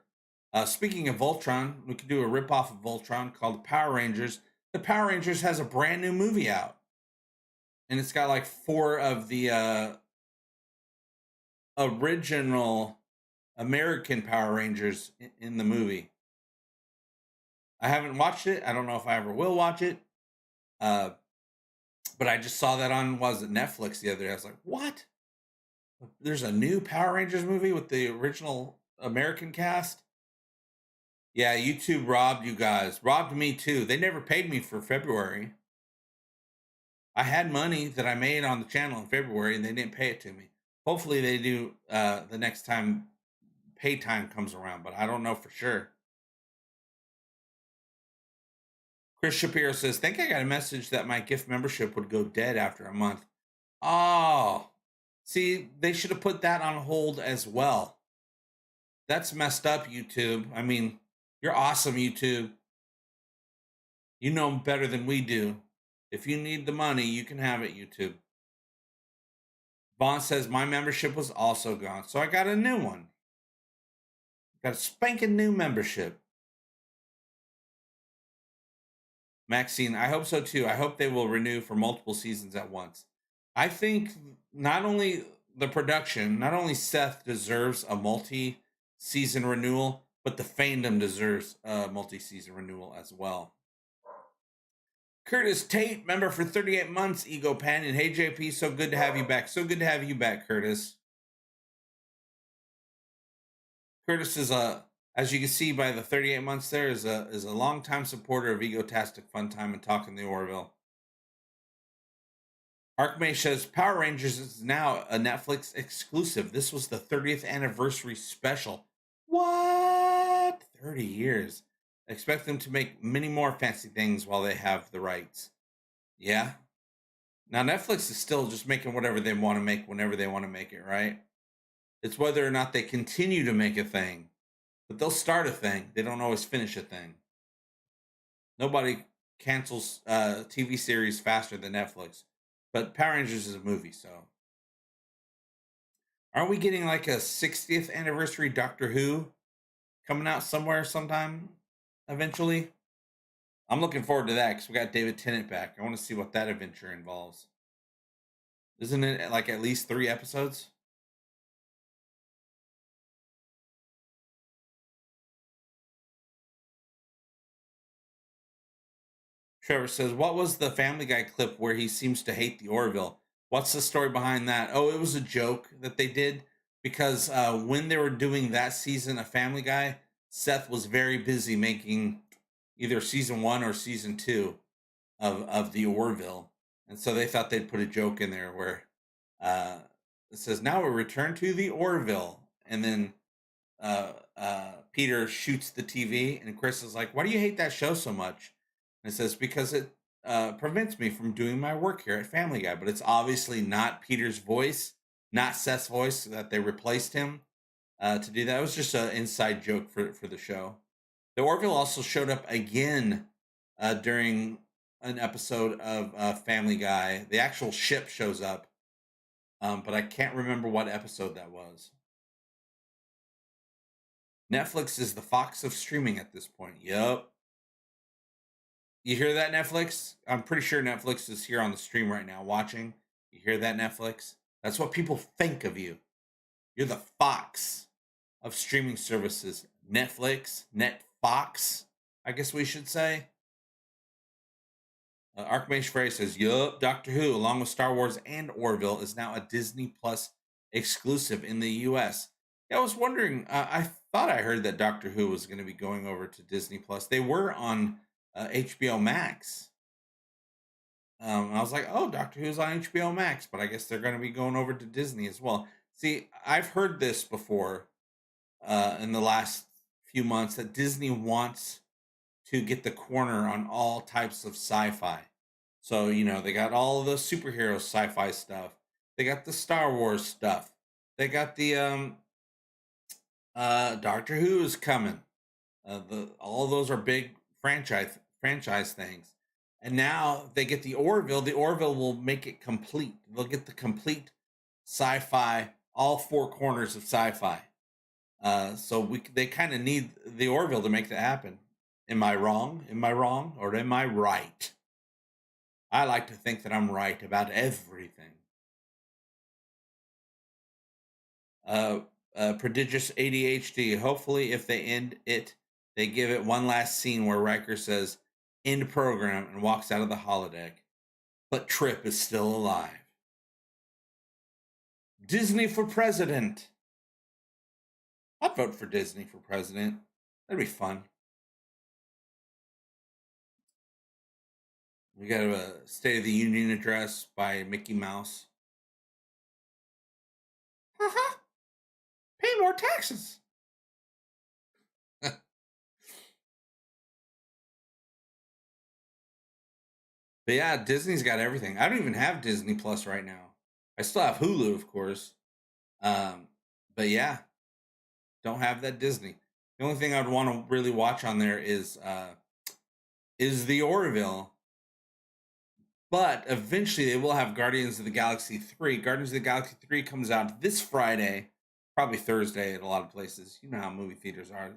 Speaking of Voltron, we could do a ripoff of Voltron called the Power Rangers. The Power Rangers has a brand new movie out. And it's got like 4 of the original American Power Rangers in the movie. I haven't watched it. I don't know if I ever will watch it. But I just saw that on, was it Netflix the other day? I was like, what? There's a new Power Rangers movie with the original American cast? Yeah, YouTube robbed you guys. Robbed me too. They never paid me for February. I had money that I made on the channel in February and they didn't pay it to me. Hopefully they do the next time pay time comes around, but I don't know for sure. Chris Shapiro says, think I got a message that my gift membership would go dead after a month. Oh, see, they should have put that on hold as well. That's messed up, YouTube. I mean, you're awesome, YouTube. You know better than we do. If you need the money, you can have it, YouTube. Vaughn says, my membership was also gone, so I got a new one. Got a spanking new membership. Maxine, I hope so too. I hope they will renew for multiple seasons at once. I think not only the production, not only Seth deserves a multi-season renewal, but the Fandom deserves a multi-season renewal as well. Curtis Tate, member for 38 months, Ego Pan, and hey JP, so good to have you back. So good to have you back, Curtis. Curtis is as you can see by the 38 months there, is a longtime supporter of Egotastic FunTime and Talking the Orville. Arkmay says, Power Rangers is now a Netflix exclusive. This was the 30th anniversary special. What? 30 years. I expect them to make many more fancy things while they have the rights. Yeah. Now, Netflix is still just making whatever they want to make whenever they want to make it, right? It's whether or not they continue to make a thing. But they'll start a thing. They don't always finish a thing. Nobody cancels TV series faster than Netflix. But Power Rangers is a movie, so. Aren't we getting like a 60th anniversary Doctor Who coming out somewhere sometime eventually? I'm looking forward to that because we got David Tennant back. I want to see what that adventure involves. Isn't it like at least 3 episodes? Trevor says, what was the Family Guy clip where he seems to hate the Orville? What's the story behind that? Oh, it was a joke that they did because when they were doing that season of Family Guy, Seth was very busy making either season 1 or season 2 of the Orville. And so they thought they'd put a joke in there where it says, now we return to the Orville. And then Peter shoots the TV and Chris is like, why do you hate that show so much? And it says, because it prevents me from doing my work here at Family Guy. But it's obviously not Peter's voice, not Seth's voice, that they replaced him to do that. It was just an inside joke for the show. The Orville also showed up again during an episode of Family Guy. The actual ship shows up, but I can't remember what episode that was. Netflix is the fox of streaming at this point. Yep. You hear that, Netflix? I'm pretty sure Netflix is here on the stream right now watching. You hear that, Netflix? That's what people think of you. You're the fox of streaming services. Netflix, Netfox, I guess we should say. Archmage Frey says, yup, Doctor Who, along with Star Wars and Orville, is now a Disney Plus exclusive in the US. Yeah, I was wondering, I thought I heard that Doctor Who was going to be going over to Disney Plus. They were on HBO Max. I was like, oh, Doctor Who's on HBO Max, but I guess they're going to be going over to Disney as well. See, I've heard this before in the last few months that Disney wants to get the corner on all types of sci-fi. So, they got all the superhero sci-fi stuff. They got the Star Wars stuff. They got the Doctor Who is coming. All of those are big franchise things. And now they get the Orville. The Orville will make it complete. They'll get the complete sci-fi, all four corners of sci-fi. So they kind of need the Orville to make that happen. Am I wrong? Am I wrong? Or am I right? I like to think that I'm right about everything. Prodigious ADHD. Hopefully, if they end it, they give it one last scene where Riker says, end program, and walks out of the holodeck. But Trip is still alive. Disney for president. I'd vote for Disney for president. That'd be fun. We got a State of the Union address by Mickey Mouse. Pay more taxes. But yeah, Disney's got everything. I don't even have Disney Plus right now. I still have Hulu, of course. But yeah, don't have that Disney. The only thing I'd want to really watch on there is the Orville. But eventually they will have Guardians of the Galaxy 3. Guardians of the Galaxy 3 comes out this Friday, probably Thursday at a lot of places. You know how movie theaters are,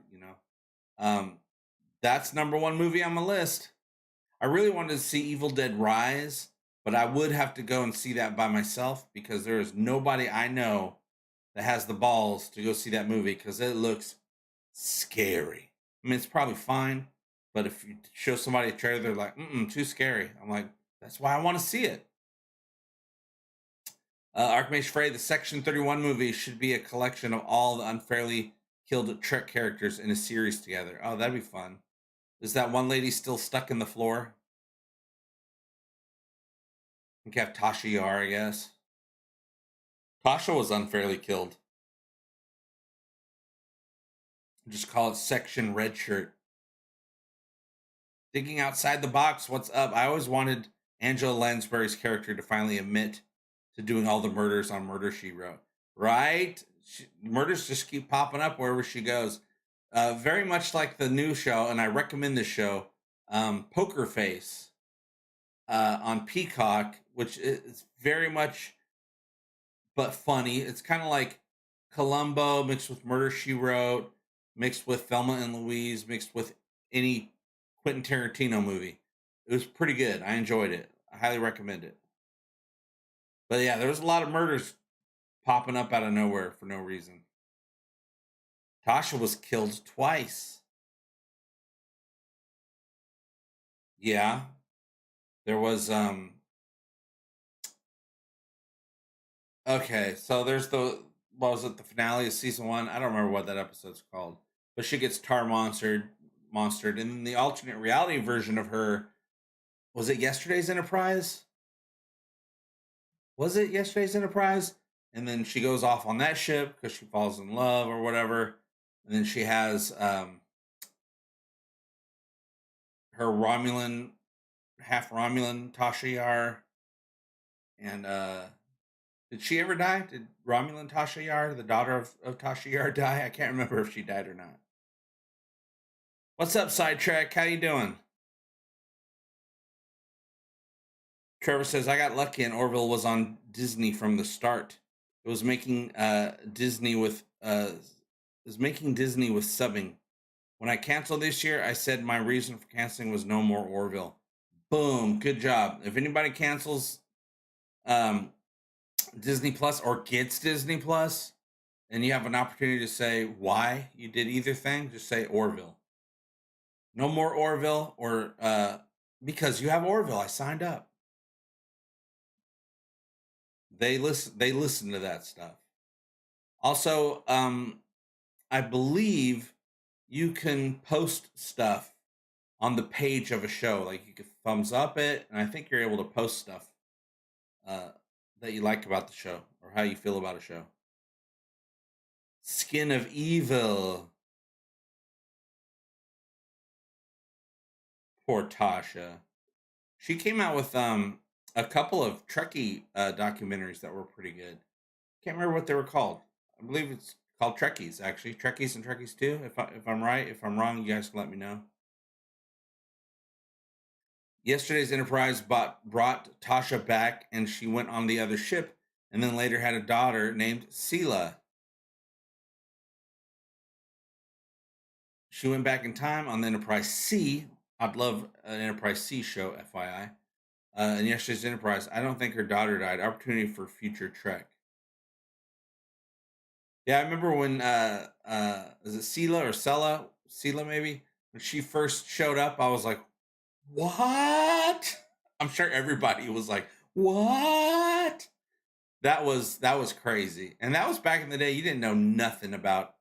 That's number one movie on my list. I really wanted to see Evil Dead Rise, but I would have to go and see that by myself because there is nobody I know that has the balls to go see that movie because it looks scary. I mean, it's probably fine, but if you show somebody a trailer, they're like, too scary. I'm like, that's why I want to see it. Archmage Frey, the Section 31 movie should be a collection of all the unfairly killed Trek characters in a series together. Oh, that'd be fun. Is that one lady still stuck in the floor? I think you have Tasha Yar, I guess. Tasha was unfairly killed. Just call it Section Red Shirt. Thinking outside the box, what's up? I always wanted Angela Lansbury's character to finally admit to doing all the murders on Murder, She Wrote. Right? Murders just keep popping up wherever she goes. Very much like the new show, and I recommend this show, Poker Face, on Peacock, which is very much but funny. It's kind of like Columbo mixed with Murder, She Wrote, mixed with Thelma and Louise, mixed with any Quentin Tarantino movie. It was pretty good. I enjoyed it. I highly recommend it. But yeah, there was a lot of murders popping up out of nowhere for no reason. Tasha was killed twice. Yeah. There was okay, so there's the finale of season 1? I don't remember what that episode's called. But she gets monstered, and in the alternate reality version of her, was it Yesterday's Enterprise? Was it Yesterday's Enterprise? And then she goes off on that ship because she falls in love or whatever. And then she has her her Romulan, half Romulan Tasha Yar. And did she ever die? Did Romulan Tasha Yar, the daughter of Tasha Yar, die? I can't remember if she died or not. What's up, Sidetrack? How you doing? Trevor says, I got lucky and Orville was on Disney from the start. It was making Disney with subbing. When I canceled this year, I said my reason for canceling was no more Orville. Boom, good job. If anybody cancels Disney Plus or gets Disney Plus, and you have an opportunity to say why you did either thing, just say Orville. No more Orville, or because you have Orville, I signed up. They listen to that stuff. Also, I believe you can post stuff on the page of a show. Like you can thumbs up it, and I think you're able to post stuff that you like about the show or how you feel about a show. Skin of Evil. Poor Tasha. She came out with a couple of Trekkie documentaries that were pretty good. Can't remember what they were called. I believe it's called Trekkies, actually. Trekkies and Trekkies 2. If I'm right, if I'm wrong, you guys can let me know. Yesterday's Enterprise brought Tasha back, and she went on the other ship, and then later had a daughter named Sela. She went back in time on the Enterprise C. I'd love an Enterprise C show, FYI. And Yesterday's Enterprise, I don't think her daughter died. Opportunity for future Trek. Yeah, I remember when is it Sela or Sela? Sela maybe? When she first showed up, I was like, what? I'm sure everybody was like, what? That was crazy. And that was back in the day. You didn't know nothing about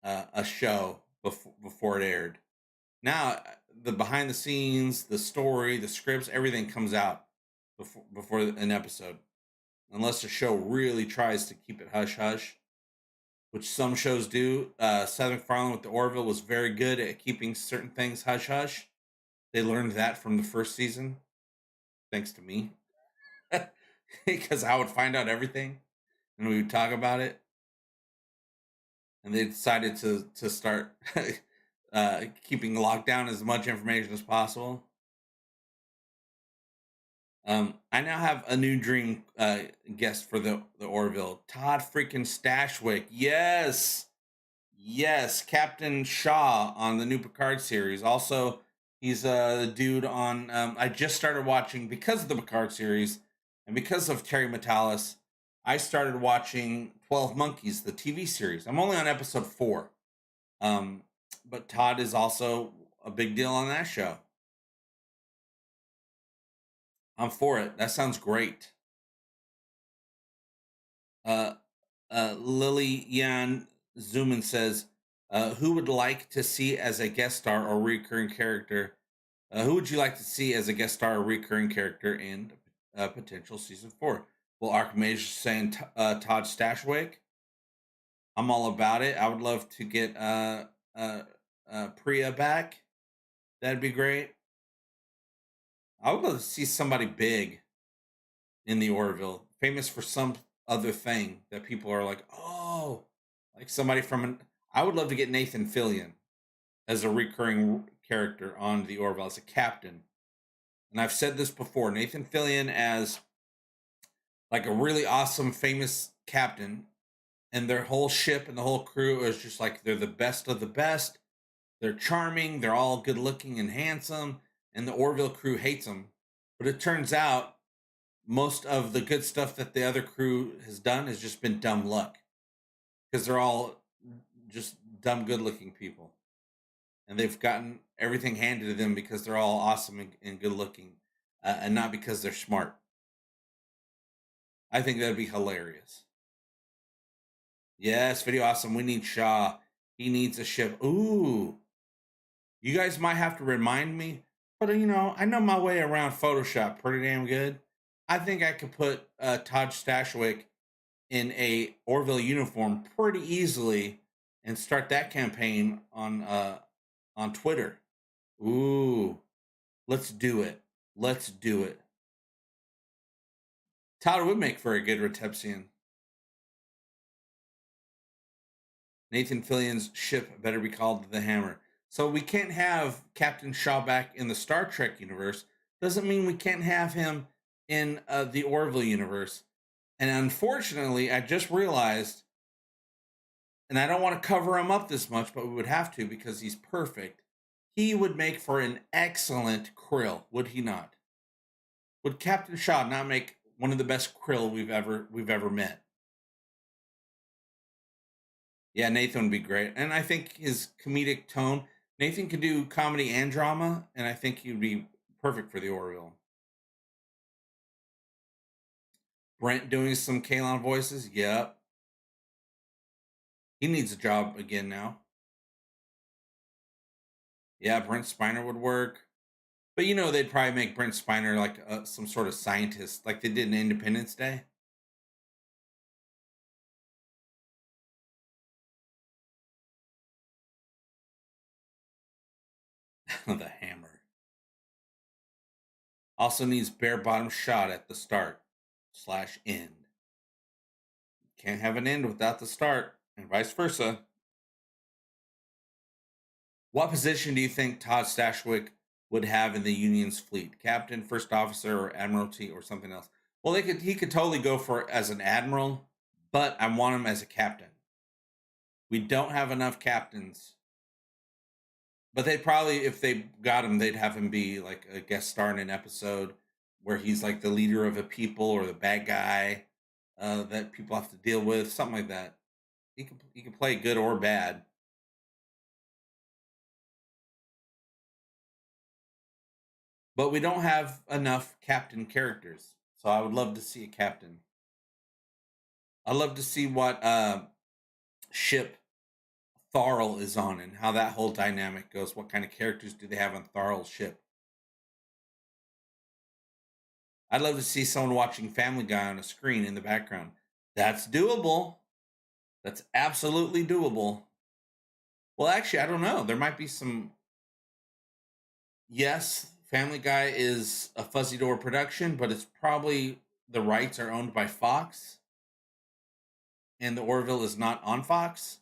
a show before it aired. Now the behind the scenes, the story, the scripts, everything comes out before an episode. Unless the show really tries to keep it hush hush, which some shows do. Seth MacFarlane with the Orville was very good at keeping certain things hush hush. They learned that from the first season, thanks to me, because I would find out everything and we would talk about it. And they decided to start keeping locked down as much information as possible. I now have a new dream guest for the Orville. Todd freaking Stashwick. Yes, Captain Shaw on the new Picard series. Also, he's the dude on. I just started watching because of the Picard series and because of Terry Matalas. I started watching 12 Monkeys, the TV series. I'm only on episode 4, but Todd is also a big deal on that show. I'm for it. That sounds great. Lily Yan Zuman says, who would like to see as a guest star or recurring character? Who would you like to see as a guest star or recurring character in potential season 4? Well, Archimedes is saying Todd Stashwick. I'm all about it. I would love to get Priya back. That'd be great. I would love to see somebody big in the Orville, famous for some other thing that people are like, oh, like somebody from I would love to get Nathan Fillion as a recurring character on the Orville as a captain. And I've said this before, Nathan Fillion as like a really awesome, famous captain, and their whole ship and the whole crew is just like they're the best of the best. They're charming, they're all good looking and handsome, and the Orville crew hates them. But it turns out most of the good stuff that the other crew has done has just been dumb luck, because they're all just dumb good looking people, and they've gotten everything handed to them because they're all awesome and good looking, and not because they're smart. I think that'd be hilarious. Yes, video awesome. We need Shaw. He needs a ship. Ooh, you guys might have to remind me, but I know my way around Photoshop pretty damn good. I think I could put Todd Stashwick in a Orville uniform pretty easily and start that campaign on Twitter. Ooh, Let's do it. Let's do it. Todd would make for a good Retepsian. Nathan Fillion's ship better be called the Hammer. So we can't have Captain Shaw back in the Star Trek universe. Doesn't mean we can't have him in the Orville universe. And unfortunately, I just realized, and I don't want to cover him up this much, but we would have to because he's perfect. He would make for an excellent Krill, would he not? Would Captain Shaw not make one of the best Krill we've ever met? Yeah, Nathan would be great. And I think his comedic tone, Nathan can do comedy and drama, and I think he'd be perfect for the Orville. Brent doing some Kalon voices, yep. He needs a job again now. Yeah, Brent Spiner would work. But they'd probably make Brent Spiner like some sort of scientist, like they did in Independence Day. The Hammer. Also needs bare bottom shot at the start/end. Can't have an end without the start, and vice versa. What position do you think Todd Stashwick would have in the Union's fleet? Captain, first officer, or admiralty, or something else? Well, he could totally go for as an admiral, but I want him as a captain. We don't have enough captains. But they'd probably, if they got him, they'd have him be like a guest star in an episode where he's like the leader of a people or the bad guy that people have to deal with, something like that. He can play good or bad. But we don't have enough captain characters, so I would love to see a captain. I'd love to see what ship Tharl is on and how that whole dynamic goes. What kind of characters do they have on Tharl's ship? I'd love to see someone watching Family Guy on a screen in the background. That's doable. That's absolutely doable. Well, actually, I don't know. There might be some. Yes, Family Guy is a Fuzzy Door production, but it's probably the rights are owned by Fox. And the Orville is not on Fox.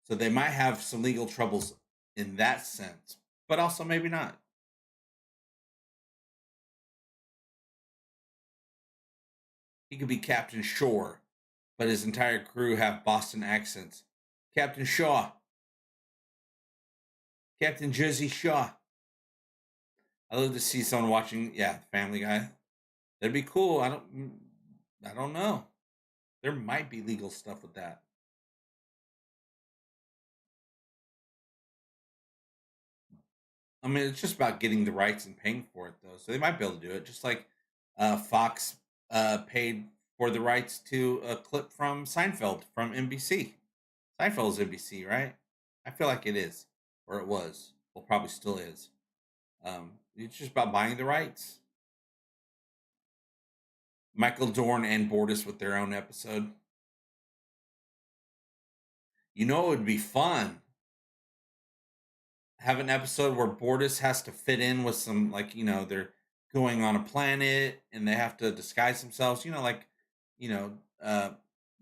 So they might have some legal troubles in that sense, but also maybe not. He could be Captain Shore, but his entire crew have Boston accents. Captain Shaw. Captain Jersey Shaw. I love to see someone watching, Family Guy. That'd be cool. I don't know. There might be legal stuff with that. I mean, it's just about getting the rights and paying for it, though. So they might be able to do it, just like Fox paid for the rights to a clip from Seinfeld from NBC. Seinfeld's NBC, right? I feel like it is, or it was. Well, probably still is. It's just about buying the rights. Michael Dorn and Bortus with their own episode. It would be fun. Have an episode where Bortus has to fit in with some, they're going on a planet and they have to disguise themselves. The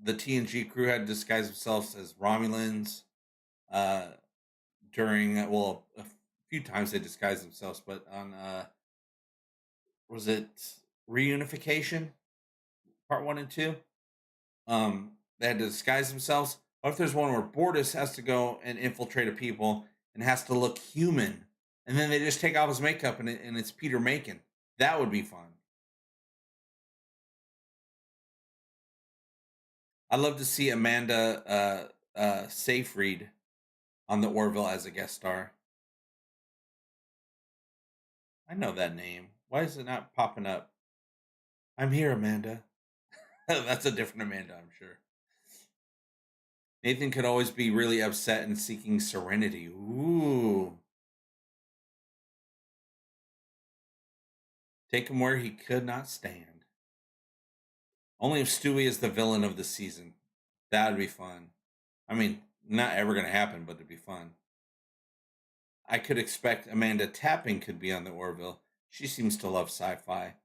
TNG crew had to disguise themselves as Romulans during, a few times they disguised themselves, but on, was it Reunification? Part 1 and 2? They had to disguise themselves. What if there's one where Bortus has to go and infiltrate a people and has to look human, and then they just take off his makeup and it's Peter Macon? That would be fun. I'd love to see Amanda Seyfried on the Orville as a guest star. I know that name. Why is it not popping up? I'm here, Amanda. That's a different Amanda, I'm sure. Nathan could always be really upset and seeking serenity. Ooh. Take him where he could not stand. Only if Stewie is the villain of the season. That would be fun. I mean, not ever going to happen, but it'd be fun. I could expect Amanda Tapping could be on the Orville. She seems to love sci-fi.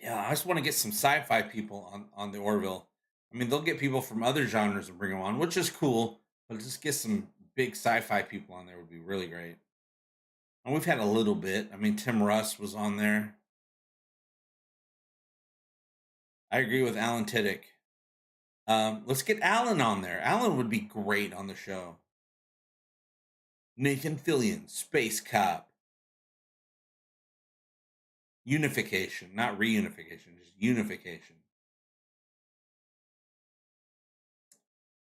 Yeah, I just want to get some sci-fi people on the Orville. I mean, they'll get people from other genres and bring them on, which is cool. But just get some big sci-fi people on there would be really great. And we've had a little bit. I mean, Tim Russ was on there. I agree with Alan Tiddick. Let's get Alan on there. Alan would be great on the show. Nathan Fillion, Space Cop. Unification, not reunification, just unification.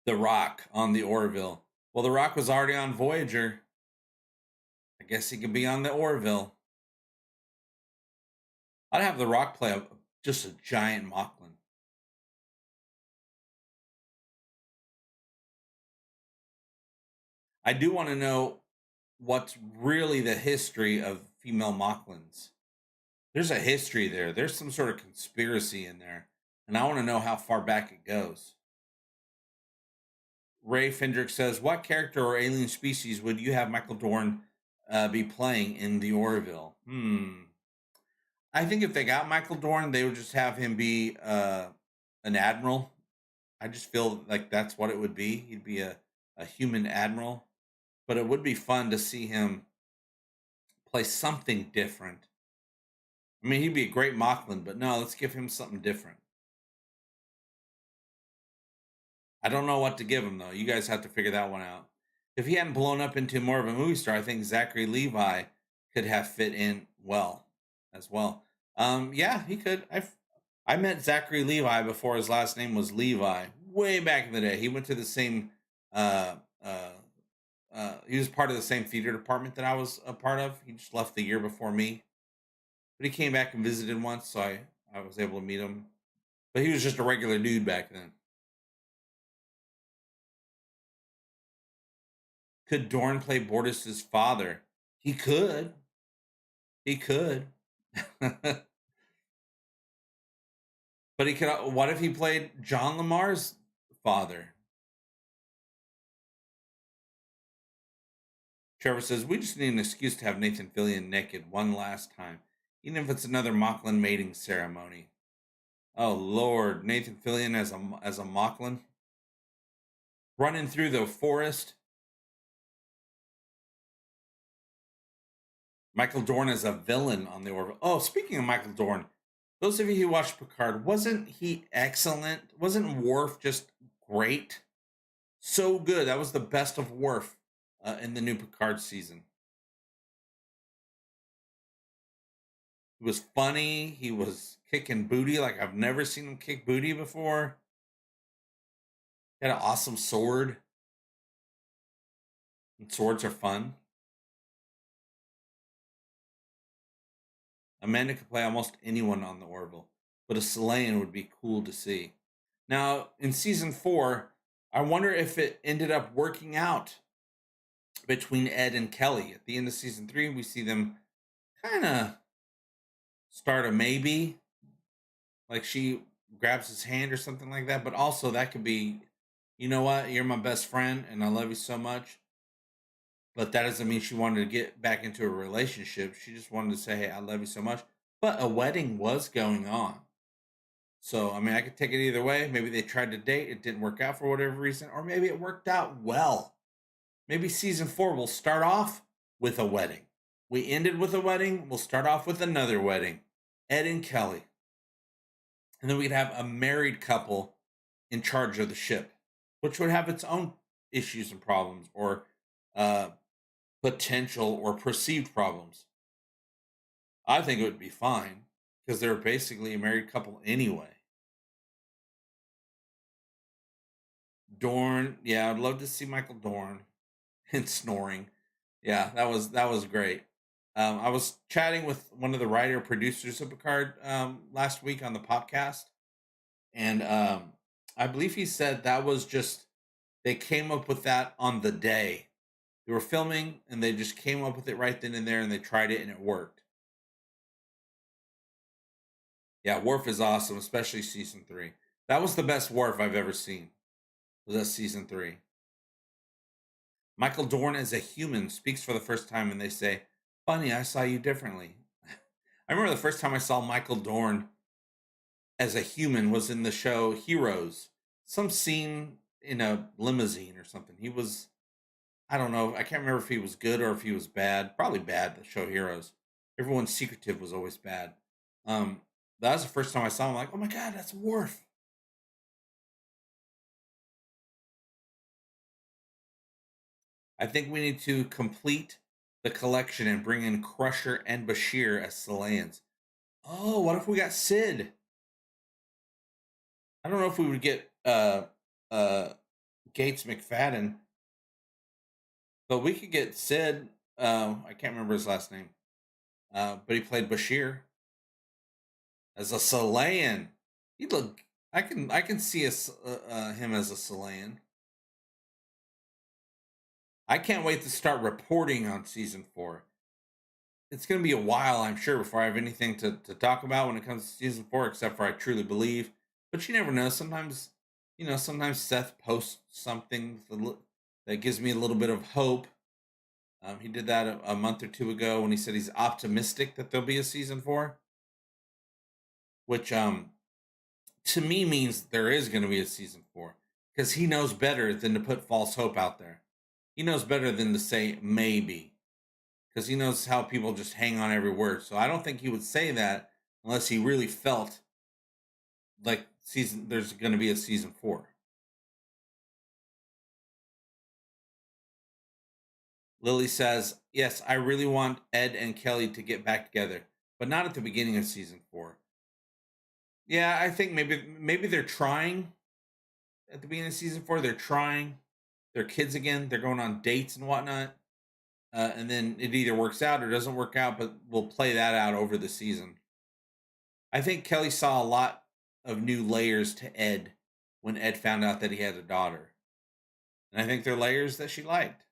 The Rock on the Orville. Well, The Rock was already on Voyager. I guess he could be on the Orville. I'd have The Rock play just a giant Mocklin. I do want to know what's really the history of female Mocklins. There's a history there. There's some sort of conspiracy in there. And I want to know how far back it goes. Ray Fendrick says, what character or alien species would you have Michael Dorn be playing in the Orville? I think if they got Michael Dorn, they would just have him be an admiral. I just feel like that's what it would be. He'd be a human admiral. But it would be fun to see him play something different. I mean, he'd be a great Mocklin, but no, let's give him something different. I don't know what to give him, though. You guys have to figure that one out. If he hadn't blown up into more of a movie star, I think Zachary Levi could have fit in well as well. Yeah, he could. I met Zachary Levi before his last name was Levi, way back in the day. He went to the same he was part of the same theater department that I was a part of. He just left the year before me. But he came back and visited once, so I was able to meet him. But he was just a regular dude back then. Could Dorn play Bortus's father? He could. He could. But he could. What if he played John Lamar's father? Trevor says, we just need an excuse to have Nathan Fillion naked one last time, even if it's another Mocklin mating ceremony. Oh, Lord. Nathan Fillion as a Mocklin? Running through the forest? Michael Dorn as a villain on the Orville. Oh, speaking of Michael Dorn, those of you who watched Picard, wasn't he excellent? Wasn't Worf just great? So good. That was the best of Worf in the new Picard season. He was funny. He was kicking booty like I've never seen him kick booty before. He had an awesome sword. And swords are fun. Amanda could play almost anyone on the Orville, but a Selayan would be cool to see. Now, in season 4, I wonder if it ended up working out between Ed and Kelly. At the end of season 3, we see them kind of start a maybe, like she grabs his hand or something like that. But also that could be, you know what, you're my best friend and I love you so much. But that doesn't mean she wanted to get back into a relationship. She just wanted to say, hey, I love you so much. But a wedding was going on. So, I mean, I could take it either way. Maybe they tried to date. It didn't work out for whatever reason. Or maybe it worked out well. Maybe season 4 will start off with a wedding. We ended with a wedding. We'll start off with another wedding. Ed and Kelly. And then we'd have a married couple in charge of the ship, which would have its own issues and problems, or potential or perceived problems. I think it would be fine because they're basically a married couple anyway. Dorn, yeah, I'd love to see Michael Dorn and snoring. Yeah, that was great. I was chatting with one of the writer producers of Picard last week on the podcast, and I believe he said that was just they came up with that on the day. They were filming and they just came up with it right then and there, and they tried it and it worked. Yeah, Worf is awesome, especially season 3. That was the best Worf I've ever seen. Was that season 3? Michael Dorn as a human speaks for the first time and they say, "Funny, I saw you differently." I remember the first time I saw Michael Dorn as a human was in the show Heroes. Some scene in a limousine or something. He was, I don't know, I can't remember if he was good or if he was bad. Probably bad, the show Heroes. Everyone's secretive was always bad. That was the first time I saw him, like, oh my God, that's Worf. I think we need to complete the collection and bring in Crusher and Bashir as Salayans. Oh, what if we got Sid? I don't know if we would get Gates McFadden, but we could get Sid. I can't remember his last name, but he played Bashir as a Salayan. He look. I can see him as a Salayan. I can't wait to start reporting on season 4. It's going to be a while, I'm sure, before I have anything to talk about when it comes to season 4, except for I truly believe. But you never know. Sometimes, sometimes Seth posts something that gives me a little bit of hope. He did that a month or two ago when he said he's optimistic that there'll be a season 4, which to me means there is going to be a season 4 because he knows better than to put false hope out there. He knows better than to say maybe, because he knows how people just hang on every word. So I don't think he would say that unless he really felt like there's going to be a season 4. Lily says, yes, I really want Ed and Kelly to get back together, but not at the beginning of season 4. Yeah, I think maybe they're trying at the beginning of season 4. They're trying. They're kids again. They're going on dates and whatnot. And then it either works out or doesn't work out, but we'll play that out over the season. I think Kelly saw a lot of new layers to Ed when Ed found out that he had a daughter. And I think they're layers that she liked.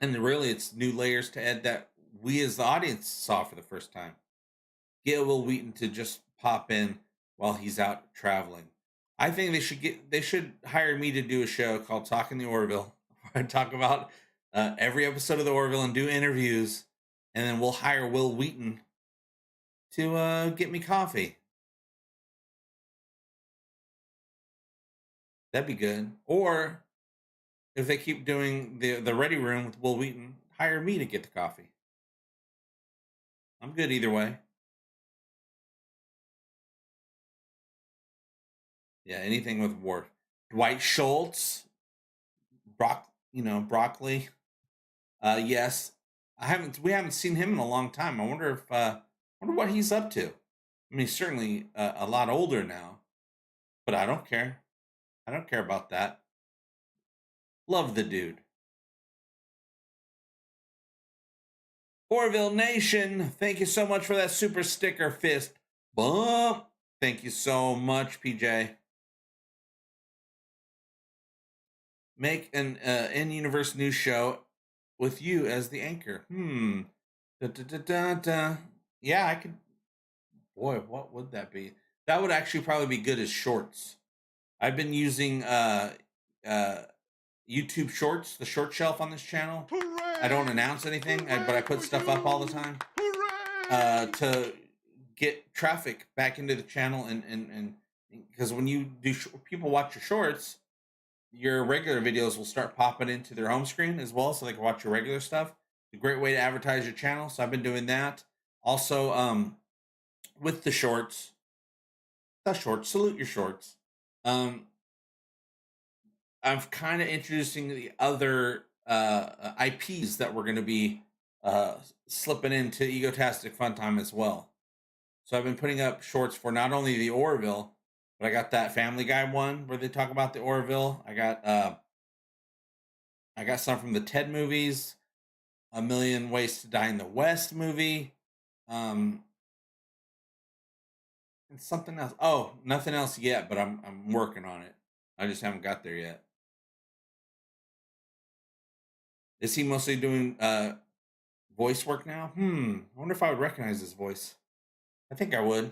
And really, it's new layers to Ed that we as the audience saw for the first time. Get Will Wheaton to just pop in while he's out traveling. I think they should hire me to do a show called Talking the Orville. I talk about every episode of the Orville and do interviews, and then we'll hire Will Wheaton to get me coffee. That'd be good. Or if they keep doing the Ready Room with Will Wheaton, hire me to get the coffee. I'm good either way. Yeah, anything with Worf. Dwight Schultz, broccoli. Yes, we haven't seen him in a long time. I wonder what he's up to. I mean, he's certainly a lot older now, but I don't care. I don't care about that. Love the dude. Orville Nation, thank you so much for that super sticker fist bump. Thank you so much, PJ. Make an in-universe news show with you as the anchor. Yeah, I could. Boy, what would that be? That would actually probably be good as shorts. I've been using YouTube Shorts, the short shelf on this channel. Hooray! I don't announce anything, but I put stuff up all the time to get traffic back into the channel, and because when you do, people watch your shorts, your regular videos will start popping into their home screen as well, so they can watch your regular stuff. It's a great way to advertise your channel. So I've been doing that. Also, with the shorts, salute your shorts. I'm kind of introducing the other IPs that we're going to be slipping into Egotastic FunTime as well. So I've been putting up shorts for not only the Orville, but I got that Family Guy one where they talk about the Orville. I got some from the Ted movies, A Million Ways to Die in the West movie, and something else. Oh, nothing else yet, but I'm working on it. I just haven't got there yet. Is he mostly doing voice work now? I wonder if I would recognize his voice. I think I would.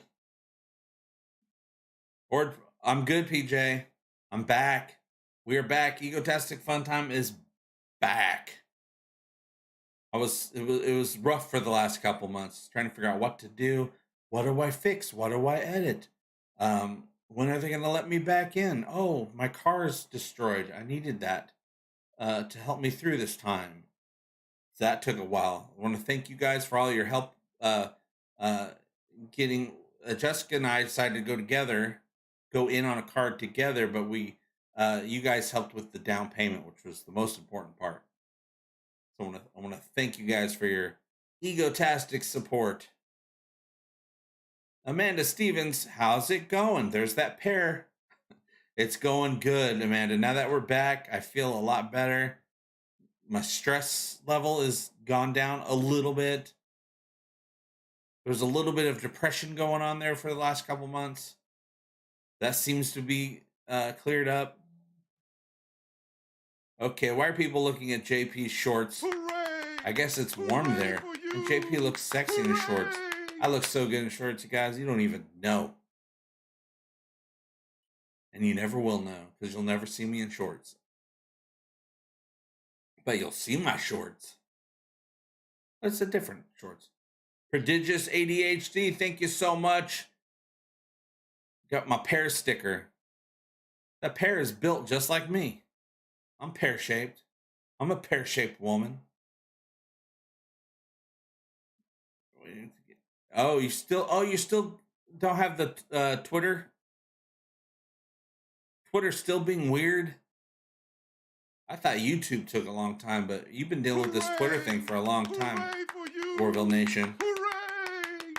Or I'm good, PJ. I'm back. We are back. Egotastic FunTime is back. It was rough for the last couple months, trying to figure out what to do. What do I fix? What do I edit? When are they going to let me back in? Oh, my car is destroyed. I needed that to help me through this time. So that took a while. I want to thank you guys for all your help getting. Jessica and I decided to go in on a card together, but you guys helped with the down payment, which was the most important part. So I want to thank you guys for your egotastic support. Amanda Stevens, how's it going? There's that pair. It's going good, Amanda. Now that we're back, I feel a lot better. My stress level is gone down a little bit. There's a little bit of depression going on there for the last couple months. That seems to be cleared up. Okay, why are people looking at JP's shorts? Hooray! I guess it's warm Hooray there. for you! And JP looks sexy in his shorts. Hooray! I look so good in shorts, you guys. You don't even know. And you never will know, because you'll never see me in shorts. But you'll see my shorts. It's a different shorts. Prodigious ADHD, thank you so much. Got my pear sticker. That pear is built just like me. I'm pear-shaped. I'm a pear-shaped woman. Oh, you still don't have the Twitter? Twitter still being weird? I thought YouTube took a long time, but you've been dealing with this Twitter thing for a long time. Orville Nation. Hooray!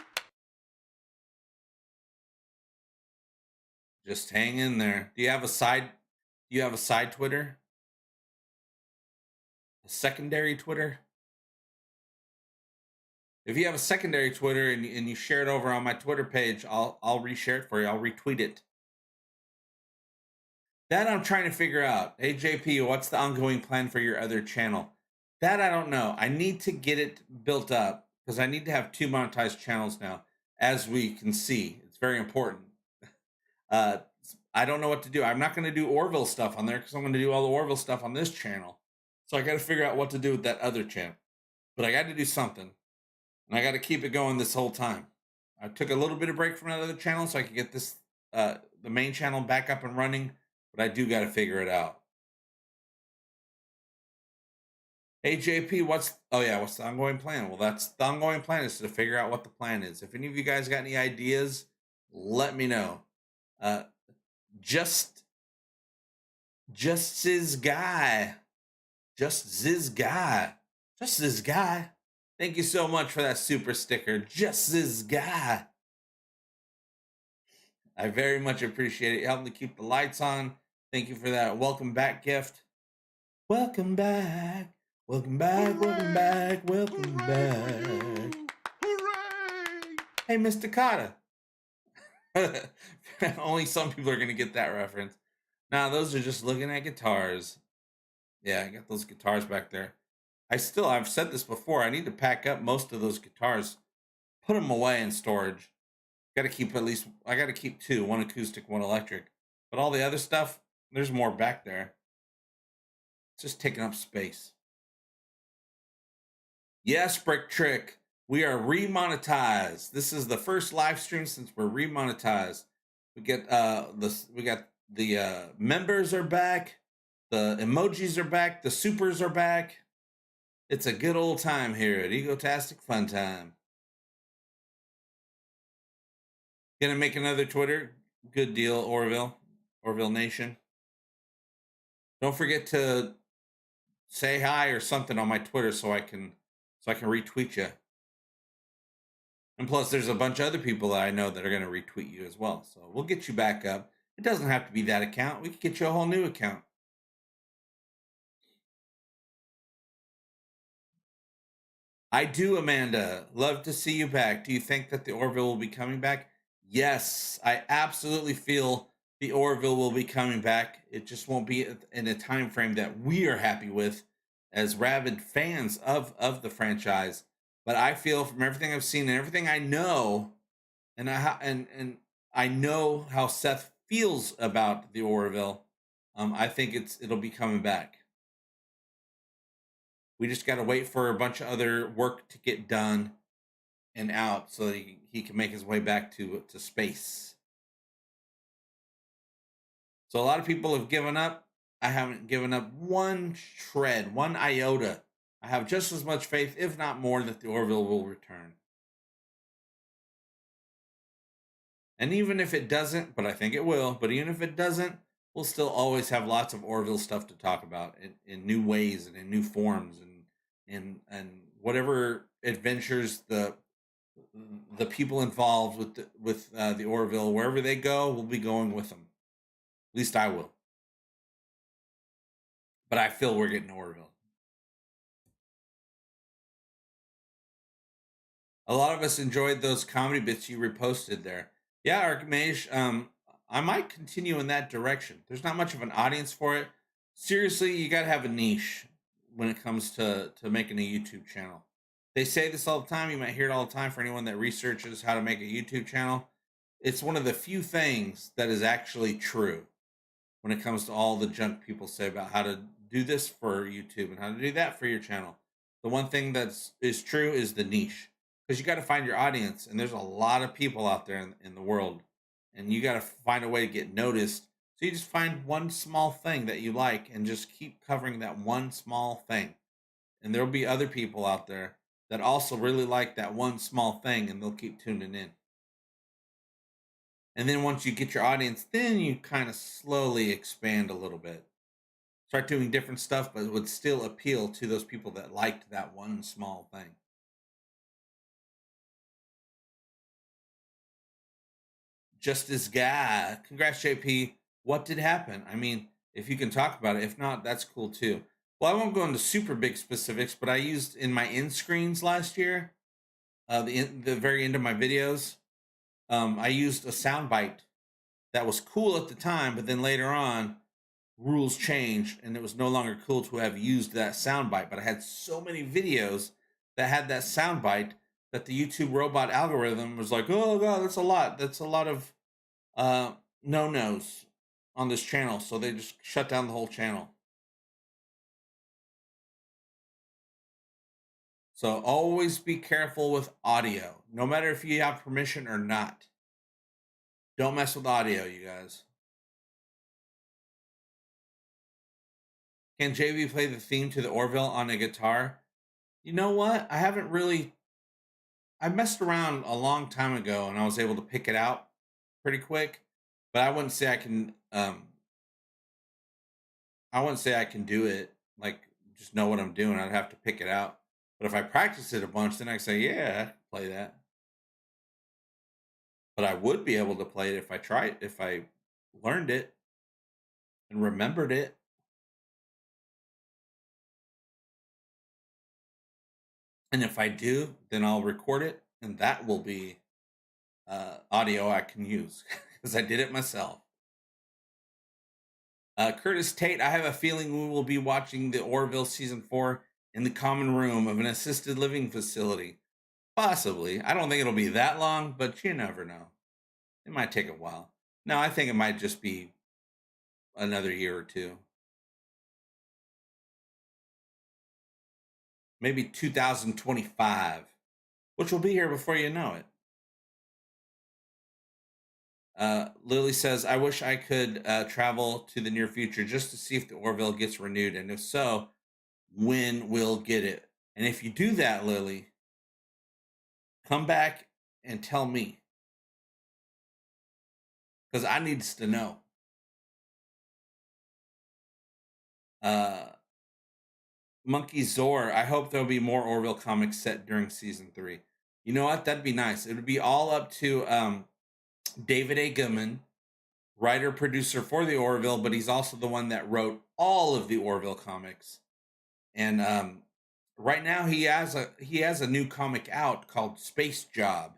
Just hang in there. Do you have a side Twitter? A secondary Twitter? If you have a secondary Twitter and you share it over on my Twitter page, I'll reshare it for you. I'll retweet it. That I'm trying to figure out. Hey, JP, what's the ongoing plan for your other channel? That I don't know. I need to get it built up because I need to have 2 monetized channels now, as we can see. It's very important. I don't know what to do. I'm not going to do Orville stuff on there because I'm going to do all the Orville stuff on this channel. So I got to figure out what to do with that other channel. But I got to do something. And I got to keep it going this whole time. I took a little bit of break from that other channel so I could get this the main channel back up and running. But I do got to figure it out. Hey, JP, what's the ongoing plan? Well, that's the ongoing plan is to figure out what the plan is. If any of you guys got any ideas, let me know. Just this guy. Thank you so much for that super sticker. Just this guy. I very much appreciate it. Help me keep the lights on. Thank you for that welcome back gift. Welcome back. Welcome back. Hooray! Welcome back. Welcome Hooray back. Hooray! Hey, Mr. Kata. Only some people are going to get that reference. Nah, those are just looking at guitars. Yeah, I got those guitars back there. I've said this before. I need to pack up most of those guitars, put them away in storage. I got to keep 2, 1 acoustic, 1 electric. But all the other stuff, there's more back there. It's just taking up space. Yes, Brick Trick. We are remonetized. This is the first live stream since we're remonetized. We got the members are back, the emojis are back, the supers are back. It's a good old time here at Egotastic FunTime. Gonna make another Twitter. Good deal, Orville Nation. Don't forget to say hi or something on my Twitter so I can retweet you. And plus, there's a bunch of other people that I know that are going to retweet you as well. So we'll get you back up. It doesn't have to be that account. We can get you a whole new account. I do, Amanda. Love to see you back. Do you think that the Orville will be coming back? Yes, I absolutely feel the Orville will be coming back. It just won't be in a time frame that we are happy with as rabid fans of the franchise. But I feel from everything I've seen and everything I know, and I know how Seth feels about the Orville. I think it'll be coming back. We just got to wait for a bunch of other work to get done and out so that he can make his way back to space. So a lot of people have given up. I haven't given up one shred, one iota. I have just as much faith, if not more, that the Orville will return. And even if it doesn't, but I think it will, but even if it doesn't, we'll still always have lots of Orville stuff to talk about in new ways and in new forms and whatever adventures the people involved with the Orville, wherever they go, we'll be going with them. At least I will. But I feel we're getting Orville. A lot of us enjoyed those comedy bits you reposted there. Yeah, Archmage, I might continue in that direction. There's not much of an audience for it. Seriously, you got to have a niche when it comes to making a YouTube channel. They say this all the time. You might hear it all the time for anyone that researches how to make a YouTube channel. It's one of the few things that is actually true when it comes to all the junk people say about how to do this for YouTube and how to do that for your channel. The one thing is true is the niche, because you got to find your audience, and there's a lot of people out there in the world, and you got to find a way to get noticed. So you just find one small thing that you like and just keep covering that one small thing. And there'll be other people out there that also really like that one small thing, and they'll keep tuning in. And then once you get your audience, then you kind of slowly expand a little bit. Start doing different stuff, but it would still appeal to those people that liked that one small thing. Justice Guy, congrats, JP. What did happen? I mean, if you can talk about it. If not, that's cool too. Well, I won't go into super big specifics, but I used in my end screens last year, the very end of my videos, I used a soundbite that was cool at the time, but then later on, rules changed and it was no longer cool to have used that soundbite. But I had so many videos that had that soundbite that the YouTube robot algorithm was like, oh god, that's a lot. That's a lot of no-nos on this channel. So they just shut down the whole channel. So always be careful with audio, no matter if you have permission or not. Don't mess with audio, you guys. Can JV play the theme to the Orville on a guitar? You know what? I messed around a long time ago and I was able to pick it out pretty quick, but I wouldn't say I can do it, like just know what I'm doing. I'd have to pick it out. But if I practice it a bunch, then I can say, yeah, I can play that. But I would be able to play it if I learned it and remembered it. And if I do, then I'll record it, and that will be audio I can use because I did it myself. Curtis Tate, I have a feeling we will be watching the Orville season 4 in the common room of an assisted living facility. Possibly. I don't think it'll be that long, but you never know. It might take a while. No, I think it might just be another year or two. Maybe 2025, which will be here before you know it. Lily says, I wish I could travel to the near future just to see if the Orville gets renewed. And if so, when we'll get it. And if you do that, Lily, come back and tell me. Because I needs to know. Monkey Zor, I hope there'll be more Orville comics set during season 3. You know what? That'd be nice. It would be all up to David A. Goodman, writer producer for the Orville, but he's also the one that wrote all of the Orville comics. And right now he has a new comic out called Space Job,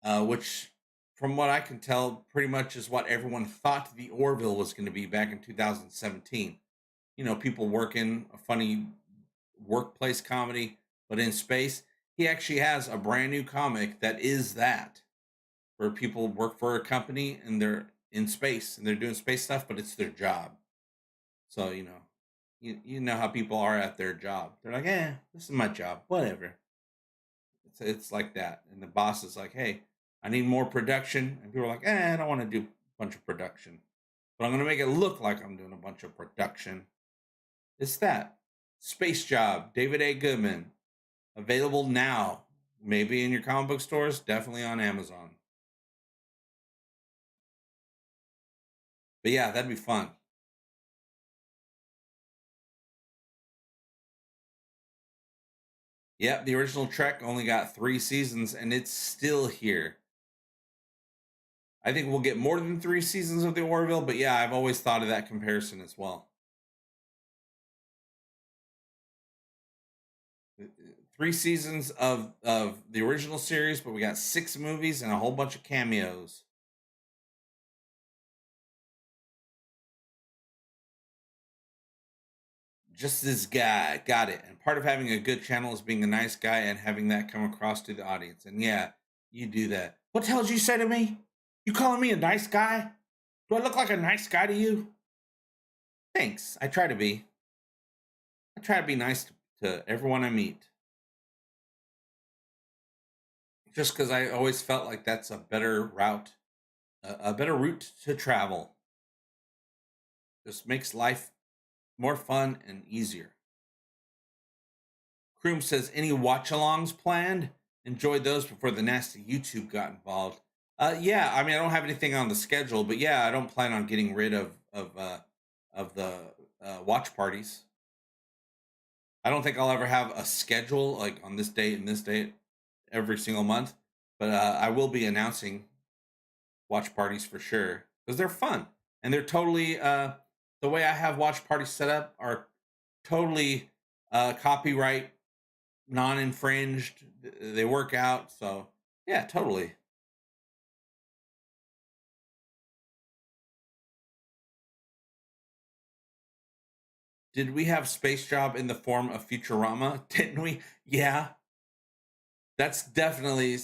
which, from what I can tell, pretty much is what everyone thought the Orville was going to be back in 2017. You know, people working a funny workplace comedy, but in space. He actually has a brand new comic that is that, where people work for a company and they're in space and they're doing space stuff, but it's their job. So, you know how people are at their job. They're like, this is my job, whatever. It's like that. And the boss is like, hey, I need more production. And people are like, I don't want to do a bunch of production, but I'm going to make it look like I'm doing a bunch of production. It's that. Space Job, David A. Goodman, available now. Maybe in your comic book stores, definitely on Amazon. But yeah, that'd be fun. Yep, the original Trek only got 3 seasons and it's still here. I think we'll get more than 3 seasons of the Orville, but yeah, I've always thought of that comparison as well. 3 seasons of the original series, but we got 6 movies and a whole bunch of cameos. Just this guy, got it. And part of having a good channel is being a nice guy and having that come across to the audience. And yeah, you do that. What the hell did you say to me? You calling me a nice guy? Do I look like a nice guy to you? Thanks. I try to be. I try to be nice to everyone I meet. Just because I always felt like that's a better route to travel. Just makes life more fun and easier. Kroom says, any watch-alongs planned? Enjoyed those before the nasty YouTube got involved. Yeah, I mean, I don't have anything on the schedule, but yeah, I don't plan on getting rid of the watch parties. I don't think I'll ever have a schedule like on this date and this date every single month, but I will be announcing watch parties for sure because they're fun and they're totally the way I have watch parties set up are totally copyright non-infringed. They work out, so yeah, totally. Did we have Space Job in the form of Futurama? Didn't we? Yeah, that's definitely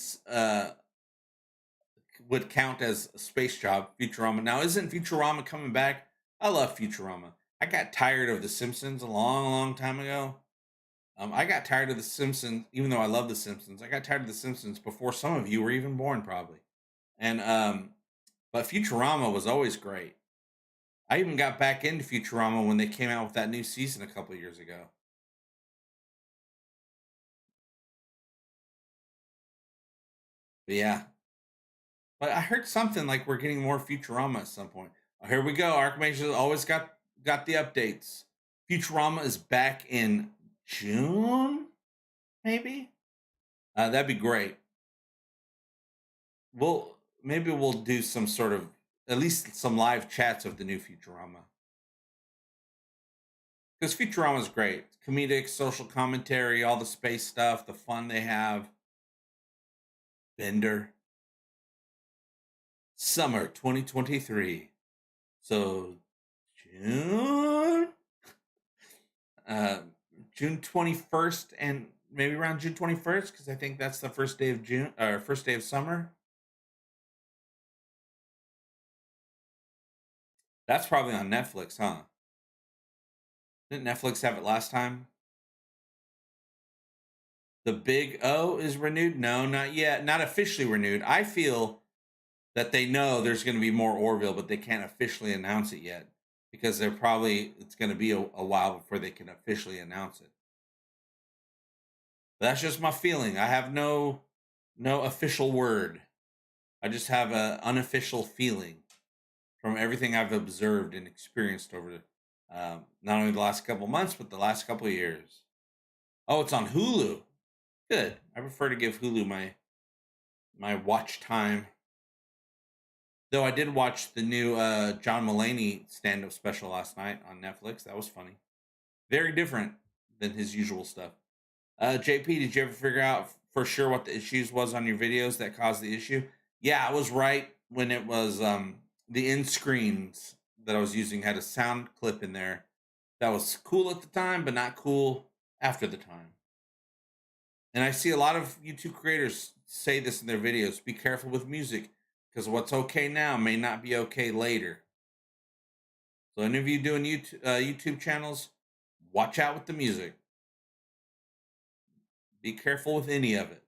would count as a Space Job. Futurama. Now, isn't Futurama coming back? I love Futurama. I got tired of The Simpsons a long time ago. I got tired of The Simpsons, even though I love The Simpsons. I got tired of The Simpsons before some of you were even born, probably. And but Futurama was always great. I even got back into Futurama when they came out with that new season a couple of years ago. But yeah. But I heard something like we're getting more Futurama at some point. Oh, here we go. Archmage always got the updates. Futurama is back in June, maybe. That'd be great. Maybe we'll do some sort of at least some live chats of the new Futurama. Because Futurama is great. Comedic, social commentary, all the space stuff, the fun they have. Bender. Summer 2023. So June? June 21st and maybe around June 21st, because I think that's the first day of June or first day of summer. That's probably on Netflix, huh? Didn't Netflix have it last time? The Big O is renewed? No, not yet. Not officially renewed. I feel that they know there's going to be more Orville, but they can't officially announce it yet because it's going to be a while before they can officially announce it. But that's just my feeling. I have no official word. I just have an unofficial feeling from everything I've observed and experienced over not only the last couple months, but the last couple of years. Oh, it's on Hulu. Good. I prefer to give Hulu my watch time. Though I did watch the new John Mulaney stand-up special last night on Netflix. That was funny. Very different than his usual stuff. JP, did you ever figure out for sure what the issues was on your videos that caused the issue? Yeah, I was right when it was the end screens that I was using had a sound clip in there that was cool at the time, but not cool after the time. And I see a lot of YouTube creators say this in their videos. Be careful with music because what's okay now may not be okay later. So any of you doing YouTube channels, watch out with the music. Be careful with any of it.